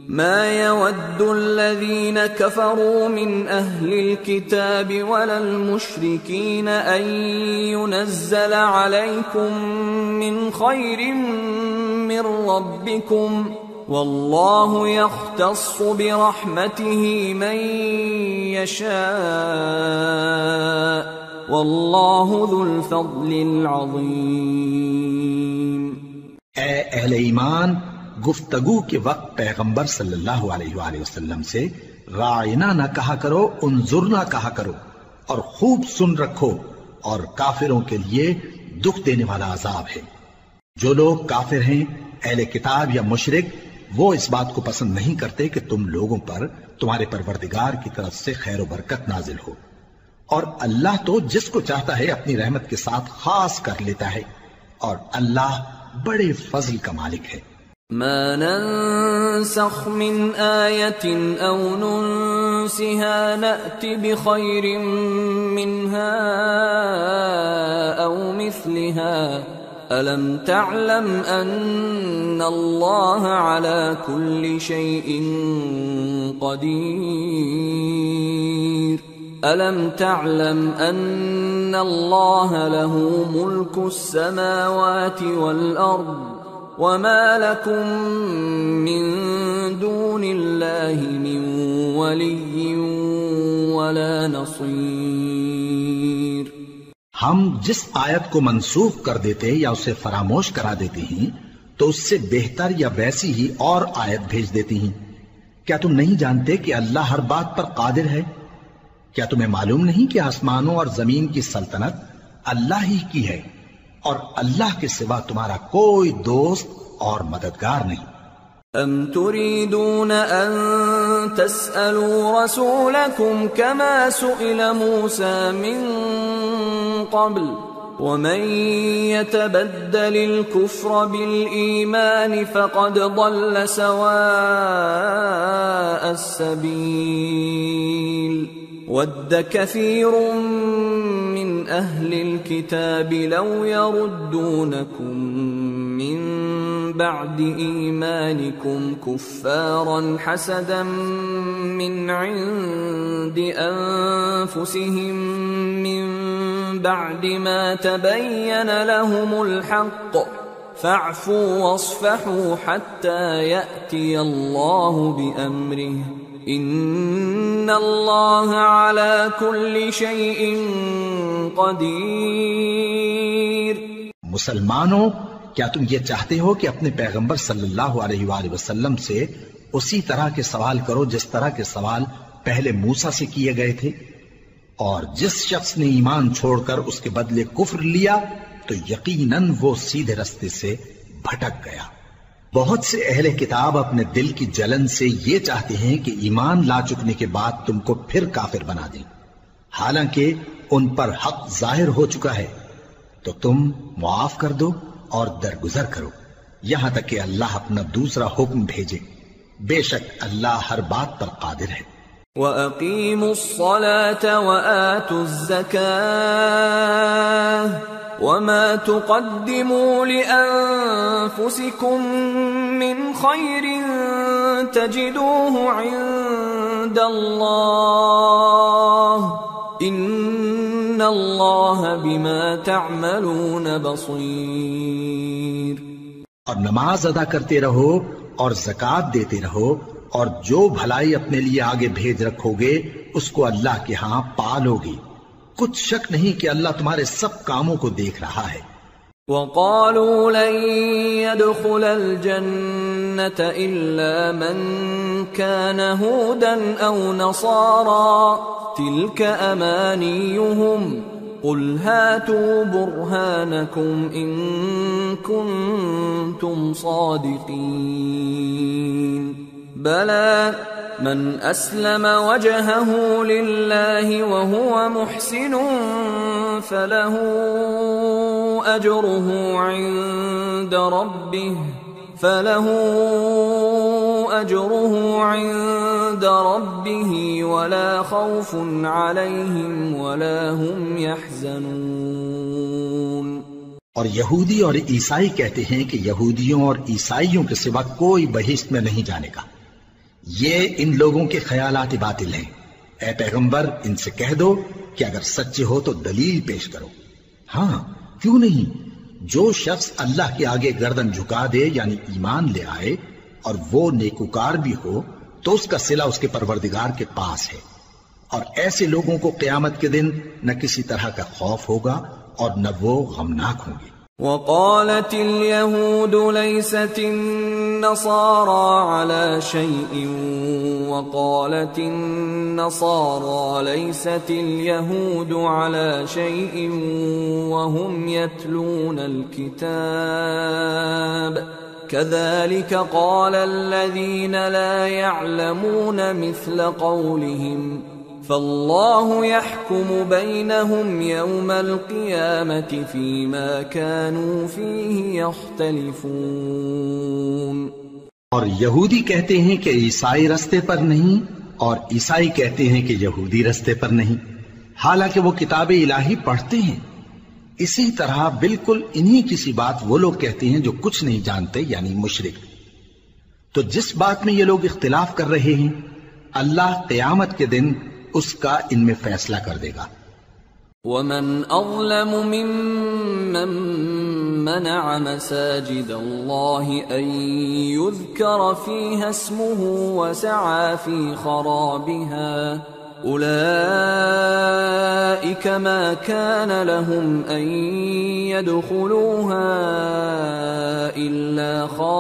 A: ما يود الذين كفروا من أهل الكتاب ولا المشركين أن ينزل عليكم من خير من ربكم والله يختص برحمته من يشاء والله ذو الفضل العظيم۔
B: اے اہل ایمان، گفتگو کے وقت پیغمبر صلی اللہ علیہ وآلہ وسلم سے راعنا نہ کہا کرو، انظرنا کہا کرو، اور خوب سن رکھو، اور کافروں کے لیے دکھ دینے والا عذاب ہے۔ جو لوگ کافر ہیں، اہل کتاب یا مشرک، وہ اس بات کو پسند نہیں کرتے کہ تم لوگوں پر تمہارے پروردگار کی طرف سے خیر و برکت نازل ہو، اور اللہ تو جس کو چاہتا ہے اپنی رحمت کے ساتھ خاص کر لیتا ہے، اور اللہ بڑے فضل کا مالک ہے۔
A: ما ننسخ من آية أو ننسها نأت بخير منها أو مثلها ألم تعلم أن الله على كل شيء قدير ألم تعلم أن الله له ملك السماوات والأرض وما لكم من دون الله من ولي ولا نصير۔
B: ہم جس آیت کو منسوخ کر دیتے یا اسے فراموش کرا دیتے ہیں تو اس سے بہتر یا ویسی ہی اور آیت بھیج دیتی ہیں۔ کیا تم نہیں جانتے کہ اللہ ہر بات پر قادر ہے؟ کیا تمہیں معلوم نہیں کہ آسمانوں اور زمین کی سلطنت اللہ ہی کی ہے، اور اللہ کے سوا تمہارا کوئی دوست اور مددگار نہیں۔
A: ام تريدون ان تسألوا رسولكم كما سئل موسى من قبل ومن يتبدل الكفر بالإيمان فقد ضل سواء السبيل ود كثير من أهل الكتاب لو يردونكم من بعد إيمانكم كفارا حسدا من عند أنفسهم من بعد ما تبين لهم الحق فاعفوا واصفحوا حتى يأتي الله بأمره ان اللہ علی کل شیء قدیر۔
B: مسلمانوں، کیا تم یہ چاہتے ہو کہ اپنے پیغمبر صلی اللہ علیہ وآلہ وسلم سے اسی طرح کے سوال کرو جس طرح کے سوال پہلے موسیٰ سے کیے گئے تھے؟ اور جس شخص نے ایمان چھوڑ کر اس کے بدلے کفر لیا تو یقیناً وہ سیدھے رستے سے بھٹک گیا۔ بہت سے اہل کتاب اپنے دل کی جلن سے یہ چاہتے ہیں کہ ایمان لا چکنے کے بعد تم کو پھر کافر بنا دیں، حالانکہ ان پر حق ظاہر ہو چکا ہے۔ تو تم معاف کر دو اور درگزر کرو یہاں تک کہ اللہ اپنا دوسرا حکم بھیجے، بے شک اللہ ہر بات پر قادر ہے۔
A: وَأَقِيمُوا الصَّلَاةَ وَآتُوا الزَّكَاةَ وَمَا تُقَدِّمُوا لِأَنفُسِكُم مِّنْ خَيْرٍ تَجِدُوهُ عِندَ اللَّهِ إِنَّ اللَّهَ بِمَا تَعْمَلُونَ بَصِيرٌ۔
B: اور نماز ادا کرتے رہو اور زکوٰۃ دیتے رہو، اور جو بھلائی اپنے لیے آگے بھیج رکھو گے اس کو اللہ کے ہاں پالو گے، کچھ شک نہیں کہ اللہ تمہارے سب کاموں کو دیکھ رہا ہے۔
A: وَقَالُوا لَن يَدْخُلَ الْجَنَّةَ إِلَّا مَن كَانَ هُودًا أَوْ نَصَارَىٰ تِلْكَ أَمَانِيُّهُمْ قُلْ هَاتُوا بُرْهَانَكُمْ إِن كُنتُمْ كنتم صادقين بلى من أسلم وجهه لله وهو محسن فله أجره عند ربه ولا خوف عليهم ولا هم يحزنون۔
B: اور یہودی اور عیسائی کہتے ہیں کہ یہودیوں اور عیسائیوں کے سوا کوئی بہشت میں نہیں جانے گا۔ یہ ان لوگوں کے خیالات باطل ہیں۔ اے پیغمبر ان سے کہہ دو کہ اگر سچے ہو تو دلیل پیش کرو۔ ہاں کیوں نہیں، جو شخص اللہ کے آگے گردن جھکا دے یعنی ایمان لے آئے اور وہ نیکوکار بھی ہو تو اس کا صلہ اس کے پروردگار کے پاس ہے، اور ایسے لوگوں کو قیامت کے دن نہ کسی طرح کا خوف ہوگا اور نہ وہ غمناک ہوں گے۔
A: وقالت اليهود ليست النصارى على شيء وقالت النصارى ليست اليهود على شيء وهم يتلون الكتاب كذلك قال الذين لا يعلمون مثل قولهم فالله يحكم بينهم يوم القيامة فيما كانوا فيه يختلفون۔
B: اور یہودی کہتے ہیں کہ عیسائی رستے پر نہیں، اور عیسائی کہتے ہیں کہ یہودی رستے پر نہیں، حالانکہ وہ کتاب الہی پڑھتے ہیں۔ اسی طرح بالکل انہی کسی بات وہ لوگ کہتے ہیں جو کچھ نہیں جانتے یعنی مشرک۔ تو جس بات میں یہ لوگ اختلاف کر رہے ہیں اللہ قیامت کے دن اس کا ان میں فیصلہ کر دے گا۔
A: وَمَنْ أَظْلَمُ مِمَّنْ مَنَعَ مَسَاجِدَ اللَّهِ أَنْ يُذْكَرَ فِيهَا اسْمُهُ وَسَعَى فِي خَرَابِهَا أُولَئِكَ مَا كَانَ لَهُمْ أَنْ يَدْخُلُوهَا إِلَّا خَائِفِينَ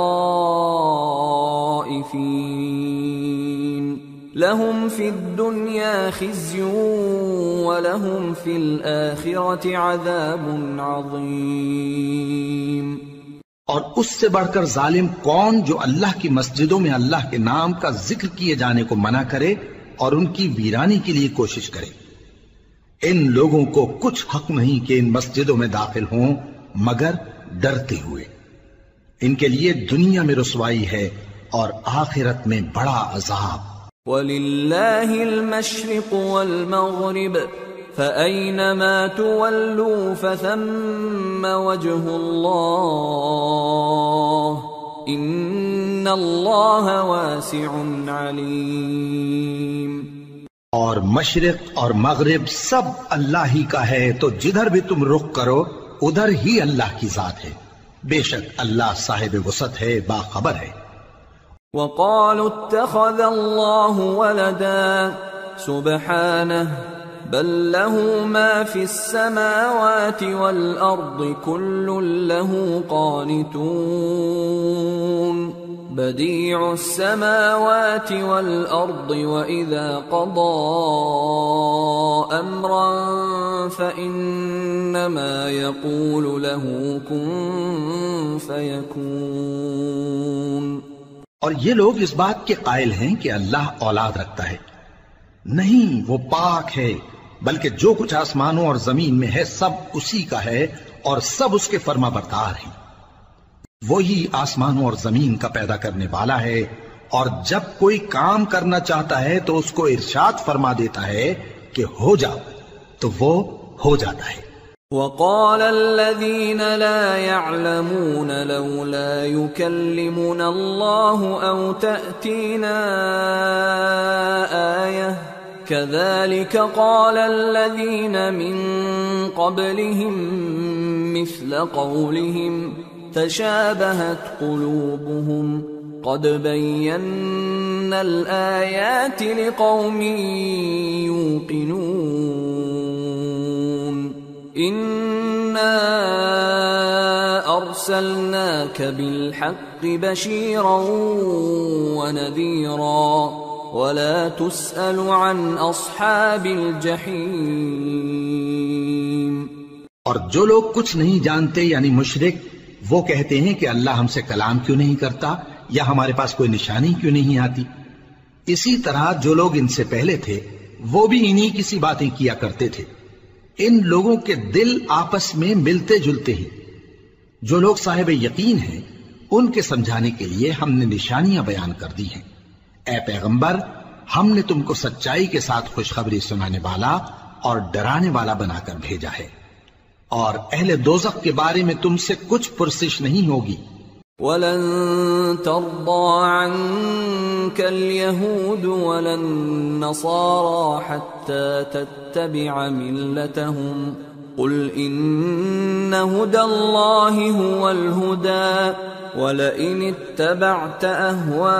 A: لهم في الدنيا خزي ولهم في الآخرة عذاب عظيم۔
B: اور اس سے بڑھ کر ظالم کون جو اللہ کی مسجدوں میں اللہ کے نام کا ذکر کیے جانے کو منع کرے اور ان کی ویرانی کے لیے کوشش کرے۔ ان لوگوں کو کچھ حق نہیں کہ ان مسجدوں میں داخل ہوں مگر ڈرتے ہوئے۔ ان کے لیے دنیا میں رسوائی ہے اور آخرت میں بڑا عذاب۔
A: وَلِلَّهِ الْمَشْرِقُ وَالْمَغْرِبُ فَأَيْنَمَا تُوَلُّوا فَثَمَّ وَجْهُ اللَّهِ إِنَّ اللَّهَ وَاسِعٌ عَلِيمٌ۔
B: اور مشرق اور مغرب سب اللہ ہی کا ہے، تو جدھر بھی تم رخ کرو ادھر ہی اللہ کی ذات ہے، بے شک اللہ صاحب وسعت ہے، باخبر ہے۔
A: وقالوا اتخذ الله ولدا سبحانه بل له ما في السماوات والأرض كل له قانتون بديع السماوات والأرض وإذا قضى أمرا فإنما يقول له كن فيكون۔
B: اور یہ لوگ اس بات کے قائل ہیں کہ اللہ اولاد رکھتا ہے، نہیں، وہ پاک ہے، بلکہ جو کچھ آسمانوں اور زمین میں ہے سب اسی کا ہے اور سب اس کے فرما بردار ہیں۔ وہی آسمانوں اور زمین کا پیدا کرنے والا ہے، اور جب کوئی کام کرنا چاہتا ہے تو اس کو ارشاد فرما دیتا ہے کہ ہو جاؤ، تو وہ ہو جاتا ہے۔
A: وقال الذين لا يعلمون لولا يكلمنا الله أو تأتينا آية كذلك قال الذين من قبلهم مثل قولهم تشابهت قلوبهم قد بينا الآيات لقوم يوقنون إنا أرسلناك بالحق بشيرا ونذيرا ولا تسأل عن أصحاب الجحيم۔
B: اور جو لوگ کچھ نہیں جانتے یعنی مشرک، وہ کہتے ہیں کہ اللہ ہم سے کلام کیوں نہیں کرتا یا ہمارے پاس کوئی نشانی کیوں نہیں آتی. اسی طرح جو لوگ ان سے پہلے تھے وہ بھی انہی کسی باتیں کیا کرتے تھے. ان لوگوں کے دل آپس میں ملتے جلتے ہیں. جو لوگ صاحب یقین ہیں ان کے سمجھانے کے لیے ہم نے نشانیاں بیان کر دی ہیں. اے پیغمبر، ہم نے تم کو سچائی کے ساتھ خوشخبری سنانے والا اور ڈرانے والا بنا کر بھیجا ہے، اور اہل دوزخ کے بارے میں تم سے کچھ پرسش نہیں ہوگی.
A: وَلَن تَرْضَىٰ عَنكَ الْيَهُودُ وَلَا النَّصَارَىٰ حَتَّىٰ تَتَّبِعَ مِلَّتَهُمْ قُلْ إِنَّ هُدَى اللَّهِ هُوَ الْهُدَىٰ وَلَئِنِ اتَّبَعْتَ أَهْوَاءَهُمْ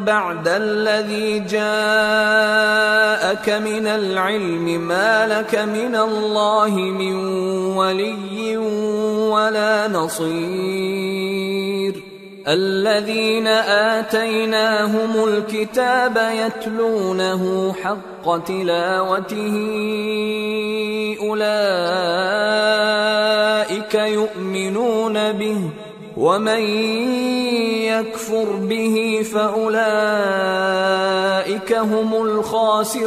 A: بَعْدَ الَّذِي جَاءَكَ مِنَ الْعِلْمِ مَا لَكَ مِنَ اللَّهِ مِنْ وَلِيٍّ وَلَا نَصِيرٍ. الَّذِينَ آتَيْنَاهُمُ الْكِتَابَ يَتْلُونَهُ حَقَّ تِلَاوَتِهِ أُولَئِكَ يُؤْمِنُونَ بِهِ وَمَن يَكْفُرْ بِهِ فَأُولَئِكَ هُمُ الْخَاسِرُونَ.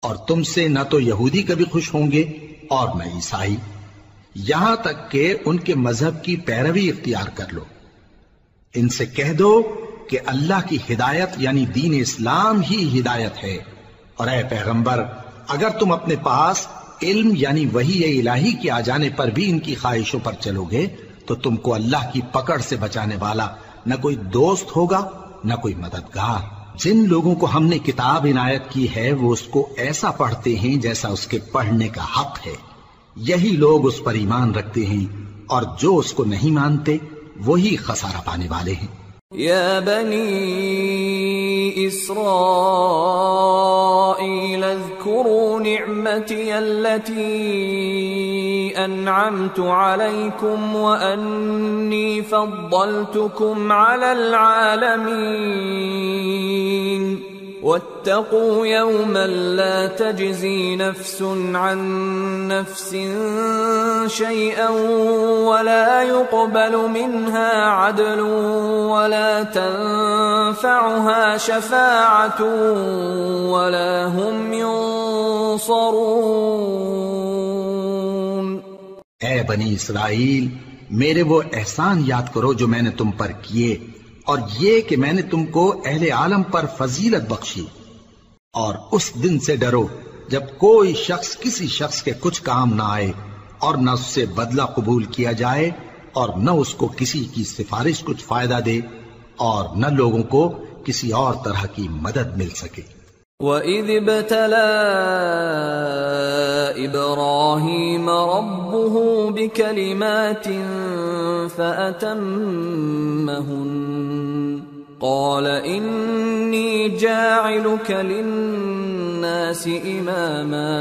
B: اور تم سے نہ تو یہودی کبھی خوش ہوں گے اور نہ عیسائی، یہاں تک کہ ان کے مذہب کی پیروی اختیار کر لو. ان سے کہہ دو کہ اللہ کی ہدایت یعنی دین اسلام ہی ہدایت ہے. اور اے پیغمبر، اگر تم اپنے پاس علم یعنی وحی الہی کے آ جانے پر بھی ان کی خواہشوں پر چلو گے تو تم کو اللہ کی پکڑ سے بچانے والا نہ کوئی دوست ہوگا نہ کوئی مددگار. جن لوگوں کو ہم نے کتاب عنایت کی ہے وہ اس کو ایسا پڑھتے ہیں جیسا اس کے پڑھنے کا حق ہے. یہی لوگ اس پر ایمان رکھتے ہیں، اور جو اس کو نہیں مانتے وہی خسارہ پانے والے ہیں.
A: یا بنی اسرائیل اذکروا نعمتی التي انعمت علیکم وانی فضلتکم علی العالمین واتقوا يوما لا تجزي نفس عن نفس شيئا ولا يقبل منها عدل ولا تنفعها شفاعة ولا هم ينصرون.
B: اے بنی اسرائیل، میرے وہ احسان یاد کرو جو میں نے تم پر کیے، اور یہ کہ میں نے تم کو اہل عالم پر فضیلت بخشی. اور اس دن سے ڈرو جب کوئی شخص کسی شخص کے کچھ کام نہ آئے، اور نہ اس سے بدلہ قبول کیا جائے، اور نہ اس کو کسی کی سفارش کچھ فائدہ دے، اور نہ لوگوں کو کسی اور طرح کی مدد مل سکے.
A: وَإِذِ ابْتَلَىٰ إِبْرَاهِيمَ رَبُّهُ بِكَلِمَاتٍ فَأَتَمَّهُنَّ قَالَ إِنِّي جَاعِلُكَ لِلنَّاسِ إِمَامًا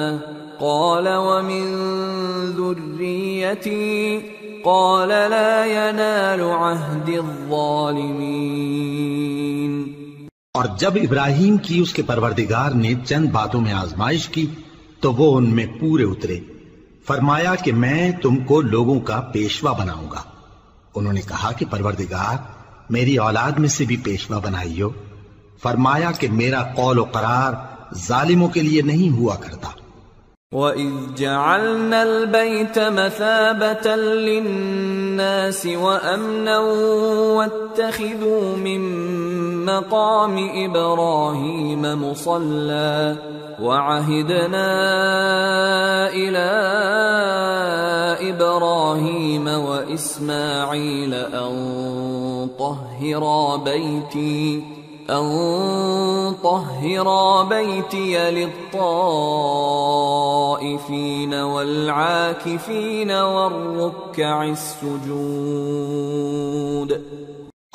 A: قَالَ وَمِن ذُرِّيَّتِي قَالَ لَا يَنَالُ عَهْدِ الظَّالِمِينَ.
B: اور جب ابراہیم کی اس کے پروردگار نے چند باتوں میں آزمائش کی تو وہ ان میں پورے اترے. فرمایا کہ میں تم کو لوگوں کا پیشوا بناؤں گا. انہوں نے کہا کہ پروردگار میری اولاد میں سے بھی پیشوا بنائیو. فرمایا کہ میرا قول و قرار ظالموں کے لیے نہیں ہوا کرتا.
A: وَإِذْ جَعَلْنَا الْبَيْتَ مَثَابَةً لِلنَّاسِ وَأَمْنًا وَاتَّخِذُوا مِن مَّقَامِ إِبْرَاهِيمَ مُصَلًّى وَعَهِدْنَا إِلَىٰ إِبْرَاهِيمَ وَإِسْمَاعِيلَ أَن طَهِّرَا بَيْتِيَ لِلطَّائِفِينَ وَالْعَاكِفِينَ وَالرُّكَّعِ السُّجُودِ.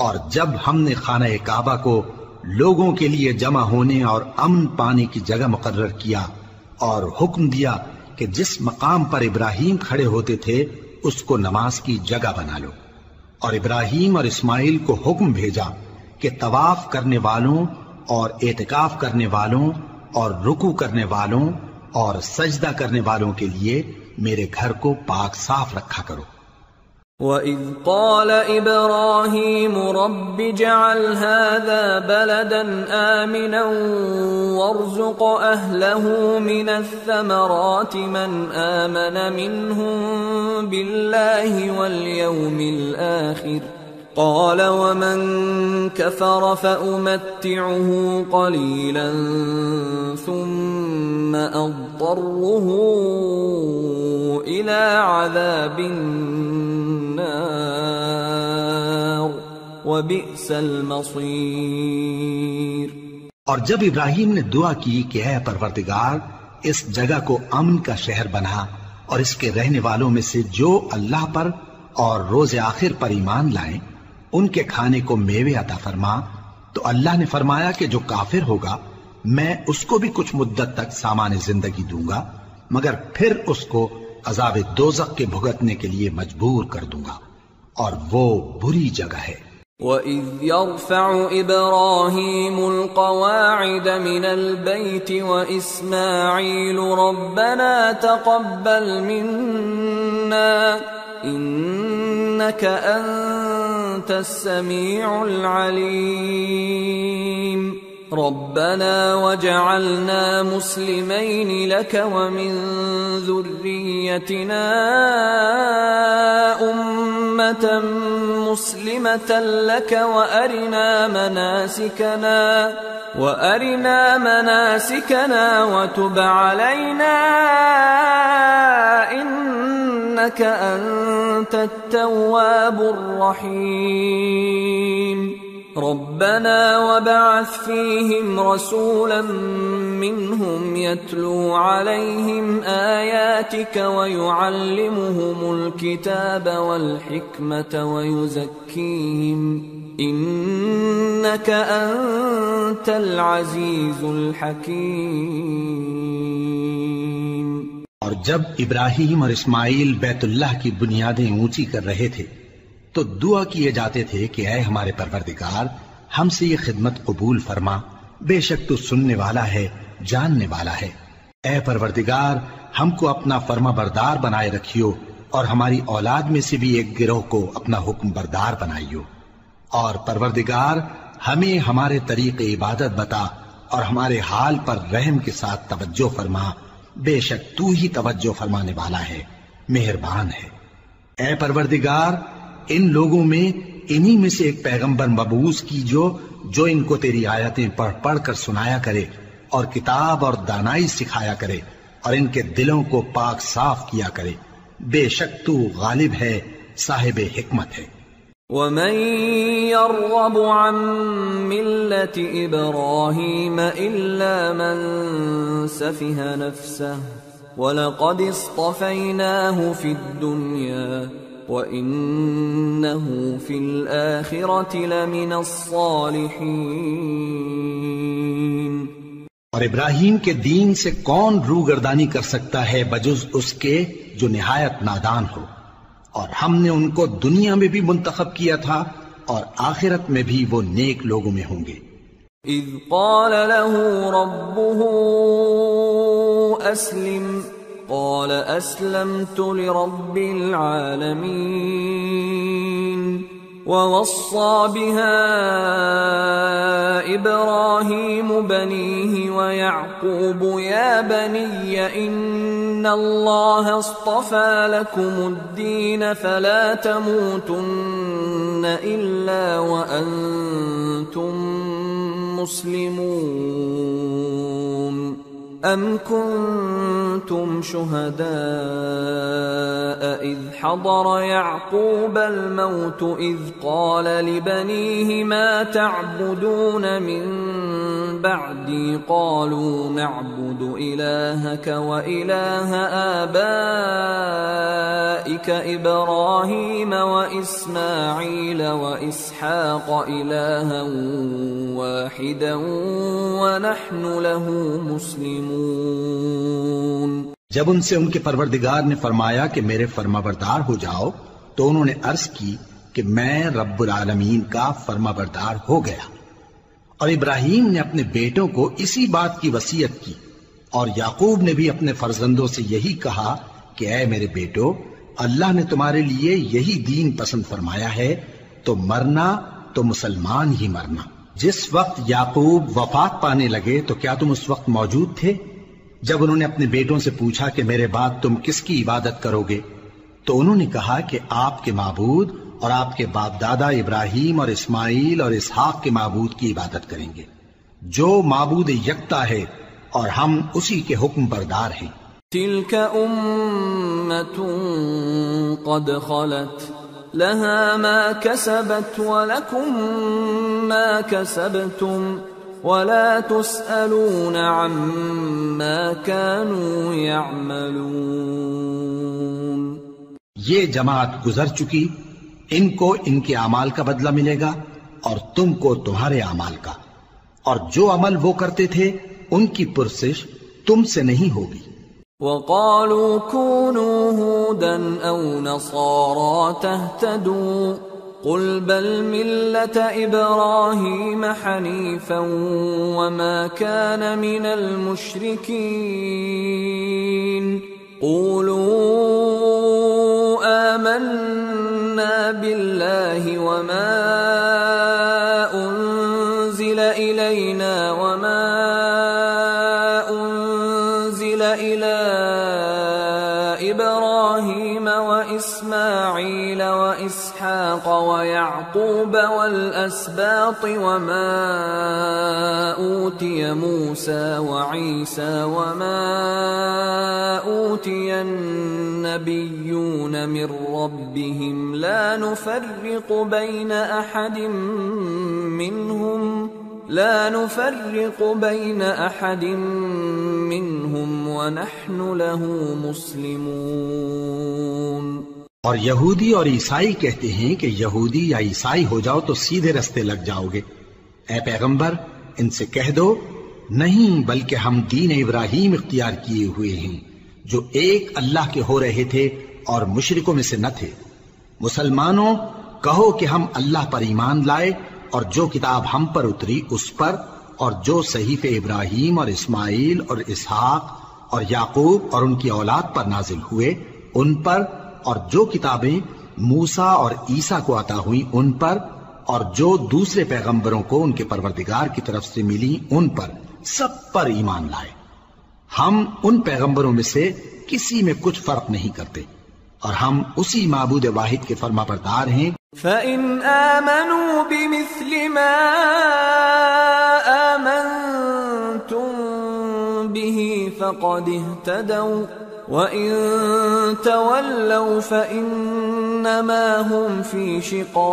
B: اور جب ہم نے خانہ کعبہ کو لوگوں کے لیے جمع ہونے اور امن پانے کی جگہ مقرر کیا اور حکم دیا کہ جس مقام پر ابراہیم کھڑے ہوتے تھے اس کو نماز کی جگہ بنا لو. اور ابراہیم اور اسماعیل کو حکم بھیجا کہ طواف کرنے والوں اور اعتکاف کرنے والوں اور رکوع کرنے والوں اور سجدہ کرنے والوں کے لیے میرے گھر کو پاک صاف رکھا کرو۔
A: وَإِذْ قَالَ إِبْرَاهِيمُ رَبِّ اجْعَلْ هَذَا بَلَدًا آمِنًا وَارْزُقْ أَهْلَهُ مِنَ الثَّمَرَاتِ مَنْ آمَنَ مِنْهُمْ بِاللَّهِ وَالْيَوْمِ الْآخِرِ قَالَ وَمَنْ كَفَرَ فَأُمَتِّعُهُ قَلِيلًا ثُمَّ أَضْطَرُّهُ إِلَى عَذَابِ النَّارِ وَبِئْسَ الْمَصِيرُ۔
B: اور جب ابراہیم نے دعا کی کہ اے پروردگار اس جگہ کو امن کا شہر بنا اور اس کے رہنے والوں میں سے جو اللہ پر اور روز آخر پر ایمان لائیں ان کے کھانے کو میوے عطا فرما، تو اللہ نے فرمایا کہ جو کافر ہوگا میں اس کو بھی کچھ مدت تک سامان زندگی دوں گا، مگر پھر اس کو عذاب دوزخ کے بھگتنے کے لیے مجبور کر دوں گا، اور وہ بری جگہ ہے۔
A: وَإِذْ يَرْفَعُ إِبْرَاهِيمُ الْقَوَاعِدَ مِنَ الْبَيْتِ وَإِسْمَاعِيلُ رَبَّنَا تَقَبَّلْ مِنَّا إِنَّكَ أَنْتَ السَّمِيعُ الْعَلِيمُ رَبَّنَا وَاجْعَلْنَا مُسْلِمَيْنِ لَكَ وَمِنْ ذُرِّيَّتِنَا أُمَّةً مُسْلِمَةً لَكَ وَأَرِنَا مَنَاسِكَنَا وَتُبْ عَلَيْنَا إِنَّكَ أَنْتَ التَّوَّابُ الرَّحِيمُ رَبَّنَا وَابْعَثْ فِيهِمْ رَسُولًا مِّنْهُمْ يَتْلُو عَلَيْهِمْ آيَاتِكَ وَيُعَلِّمُهُمُ الْكِتَابَ وَالْحِكْمَةَ وَيُزَكِّيهِمْ إِنَّكَ أَنْتَ الْعَزِيزُ الْحَكِيمُ۔
B: اور جب ابراہیم اور اسماعیل بیت اللہ کی بنیادیں اونچی کر رہے تھے تو دعا کیے جاتے تھے کہ اے ہمارے پروردگار ہم سے یہ خدمت قبول فرما، بے شک تو سننے والا ہے، جاننے والا ہے۔ اے پروردگار ہم کو اپنا فرما بردار بنائے رکھیو اور ہماری اولاد میں سے بھی ایک گروہ کو اپنا حکم بردار بنائیو، اور پروردگار ہمیں ہمارے طریق عبادت بتا اور ہمارے حال پر رحم کے ساتھ توجہ فرما، بے شک تو ہی توجہ فرمانے والا ہے، مہربان ہے۔ اے پروردگار ان لوگوں میں انہی میں سے ایک پیغمبر مبعوث کی جو ان کو تیری آیتیں پڑھ پڑھ کر سنایا کرے اور کتاب اور دانائی سکھایا کرے اور ان کے دلوں کو پاک صاف کیا کرے، بے شک تو غالب ہے، صاحب حکمت ہے۔
A: وَمَن يَرْغَبُ عَن مِّلَّةِ إِبْرَاهِيمَ إِلَّا مَن سَفِهَ نَفْسَهُ وَلَقَدِ اصْطَفَيْنَاهُ فِي الدُّنْيَا وَإِنَّهُ فِي الْآخِرَةِ لَمِنَ الصَّالِحِينَ۔
B: اور ابراہیم کے دین سے کون روگردانی کر سکتا ہے بجز اس کے جو نہایت نادان ہو، اور ہم نے ان کو دنیا میں بھی منتخب کیا تھا اور آخرت میں بھی وہ نیک لوگوں میں ہوں گے۔
A: اذ قال له ربه اسلم قال اسلمت لرب العالمين ووصى بها ابراهيم بنيه ويعقوب يا بني ان الله اصطفى لكم الدين فلا تموتن الا وانتم مسلمون ام كنتم شهداء اذ حضر يعقوب الموت اذ قال لبنيه ما تعبدون من بعدي قالوا نعبد الهك واله آبائك ابراهيم واسماعيل واسحاق الها واحدا ونحن له مسلمون۔
B: جب ان سے ان کے پروردگار نے فرمایا کہ میرے فرما بردار ہو جاؤ تو انہوں نے عرض کی کہ میں رب العالمین کا فرما بردار ہو گیا، اور ابراہیم نے اپنے بیٹوں کو اسی بات کی وصیت کی، اور یعقوب نے بھی اپنے فرزندوں سے یہی کہا کہ اے میرے بیٹو، اللہ نے تمہارے لیے یہی دین پسند فرمایا ہے، تو مرنا تو مسلمان ہی مرنا۔ جس وقت یعقوب وفات پانے لگے تو کیا تم اس وقت موجود تھے جب انہوں نے اپنے بیٹوں سے پوچھا کہ میرے بعد تم کس کی عبادت کرو گے؟ تو انہوں نے کہا کہ آپ کے معبود اور آپ کے باپ دادا ابراہیم اور اسماعیل اور اسحاق کے معبود کی عبادت کریں گے، جو معبود یکتا ہے اور ہم اسی کے حکم بردار ہیں۔
A: تلك أمة قد خلت لها ما كسبت ولكم ما كسبتم ولا تسألون عما كانوا يعملون۔
B: یہ جماعت گزر چکی، ان کو ان کے اعمال کا بدلہ ملے گا اور تم کو تمہارے اعمال کا، اور جو عمل وہ کرتے تھے ان کی پرسش تم سے نہیں ہوگی۔
A: وقالوا كونوا هودا أو نصارى تهتدوا قل بل ملة إبراهيم حنيفا وما كان من المشركين قولوا آمنا بالله وما أنزل إلينا وما أنزل إلى إبراهيم وإسماعيل وإسحاق ويعقوب والأسباط وما أوتي موسى وعيسى وما أوتي النبيون من ربهم لا نفرق بين أحد منهم ونحن له مسلمون۔
B: اور یہودی اور عیسائی کہتے ہیں کہ یہودی یا عیسائی ہو جاؤ تو سیدھے رستے لگ جاؤ گے۔ اے پیغمبر ان سے کہہ دو نہیں، بلکہ ہم دین ابراہیم اختیار کیے ہوئے ہیں جو ایک اللہ کے ہو رہے تھے اور مشرکوں میں سے نہ تھے۔ مسلمانوں کہو کہ ہم اللہ پر ایمان لائے اور جو کتاب ہم پر اتری اس پر، اور جو صحیفے ابراہیم اور اسماعیل اور اسحاق اور یعقوب اور ان کی اولاد پر نازل ہوئے ان پر، اور جو کتابیں موسیٰ اور عیسیٰ کو عطا ہوئیں ان پر، اور جو دوسرے پیغمبروں کو ان کے پروردگار کی طرف سے ملی ان پر، سب پر ایمان لائے۔ ہم ان پیغمبروں میں سے کسی میں کچھ فرق نہیں کرتے، اور ہم اسی معبود واحد کے فرما بردار ہیں۔
A: فَإِنْ آمَنُوا بِمِثْلِ مَا آمَنْتُمْ بِهِ فَقَدِ اهْتَدَوْا وَإِنْ تَوَلَّوْا فَإِنَّمَا هُمْ فِي شِقَاقٍ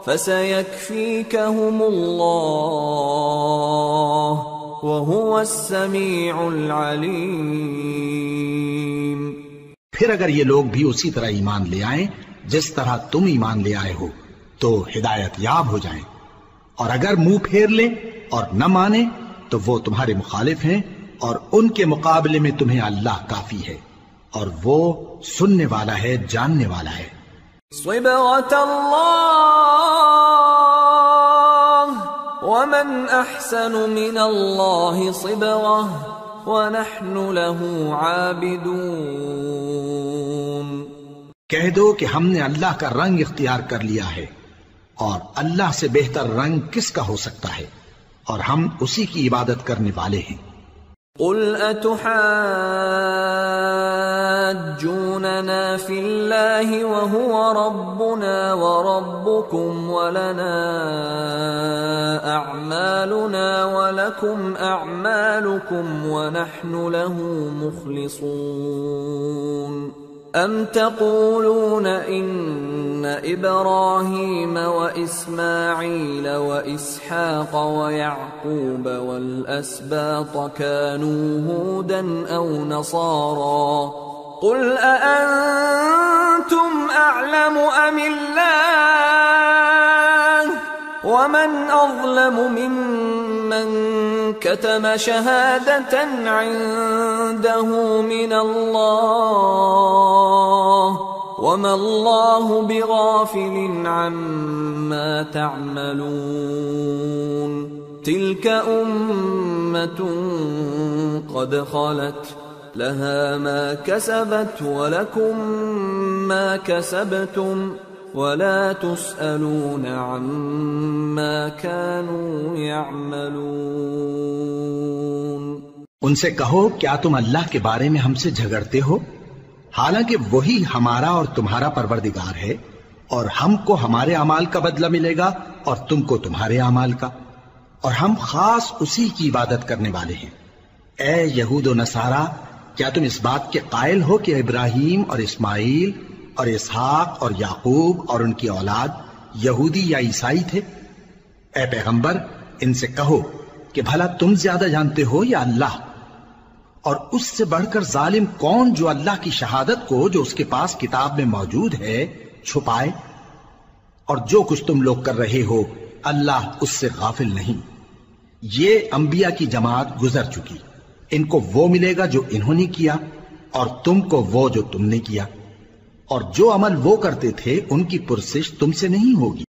A: فَسَيَكْفِيكَهُمُ اللَّهُ وَهُوَ السَّمِيعُ الْعَلِيمُ۔
B: پھر اگر یہ لوگ بھی اسی طرح ایمان لے آئیں جس طرح تم ایمان لے آئے ہو تو ہدایت یاب ہو جائیں، اور اگر منہ پھیر لیں اور نہ مانیں تو وہ تمہارے مخالف ہیں، اور ان کے مقابلے میں تمہیں اللہ کافی ہے، اور وہ سننے والا ہے، جاننے والا ہے۔
A: صبغة الله ومن أحسن من الله صبغة وَنَحْنُ لَهُ عَابِدُونَ۔
B: کہہ دو کہ ہم نے اللہ کا رنگ اختیار کر لیا ہے، اور اللہ سے بہتر رنگ کس کا ہو سکتا ہے، اور ہم اسی کی عبادت کرنے والے ہیں۔
A: قُلْ أَتُحَاجُّونَنَا فِي اللَّهِ وَهُوَ رَبُّنَا وَرَبُّكُمْ وَلَنَا أَعْمَالُنَا وَلَكُمْ أَعْمَالُكُمْ وَنَحْنُ لَهُ مُخْلِصُونَ۔ أَمْ تَقُولُونَ إِنَّ إِبْرَاهِيمَ وَإِسْمَاعِيلَ وَإِسْحَاقَ وَيَعْقُوبَ وَالْأَسْبَاطَ كَانُوا هُودًا أَوْ نَصَارَى قُلْ أَأَنْتُمْ أَعْلَمُ أَمِ اللَّهُ وَمَنْ أَظْلَمُ مِمَّنْ كَتَمَ شَهَادَةً عِنْدَهُ مِنَ اللَّهِ وَمَا اللَّهُ بِغَافِلٍ عَمَّا تَعْمَلُونَ تِلْكَ أُمَّةٌ قَدْ خَلَتْ لها ما كسبت ولكم ما كسبتم ولا تسألون عما كانوا يعملون۔
B: ان سے کہو کیا تم اللہ کے بارے میں ہم سے جھگڑتے ہو، حالانکہ وہی ہمارا اور تمہارا پروردگار ہے، اور ہم کو ہمارے اعمال کا بدلہ ملے گا اور تم کو تمہارے اعمال کا، اور ہم خاص اسی کی عبادت کرنے والے ہیں۔ اے یہود و نصارا، کیا تم اس بات کے قائل ہو کہ ابراہیم اور اسماعیل اور اسحاق اور یعقوب اور ان کی اولاد یہودی یا عیسائی تھے؟ اے پیغمبر، ان سے کہو کہ بھلا تم زیادہ جانتے ہو یا اللہ؟ اور اس سے بڑھ کر ظالم کون جو اللہ کی شہادت کو جو اس کے پاس کتاب میں موجود ہے چھپائے؟ اور جو کچھ تم لوگ کر رہے ہو اللہ اس سے غافل نہیں۔ یہ انبیاء کی جماعت گزر چکی، ان کو وہ ملے گا جو انہوں نے کیا، اور تم کو وہ جو تم نے کیا، اور جو عمل وہ کرتے تھے ان کی پرسش تم سے نہیں ہوگی۔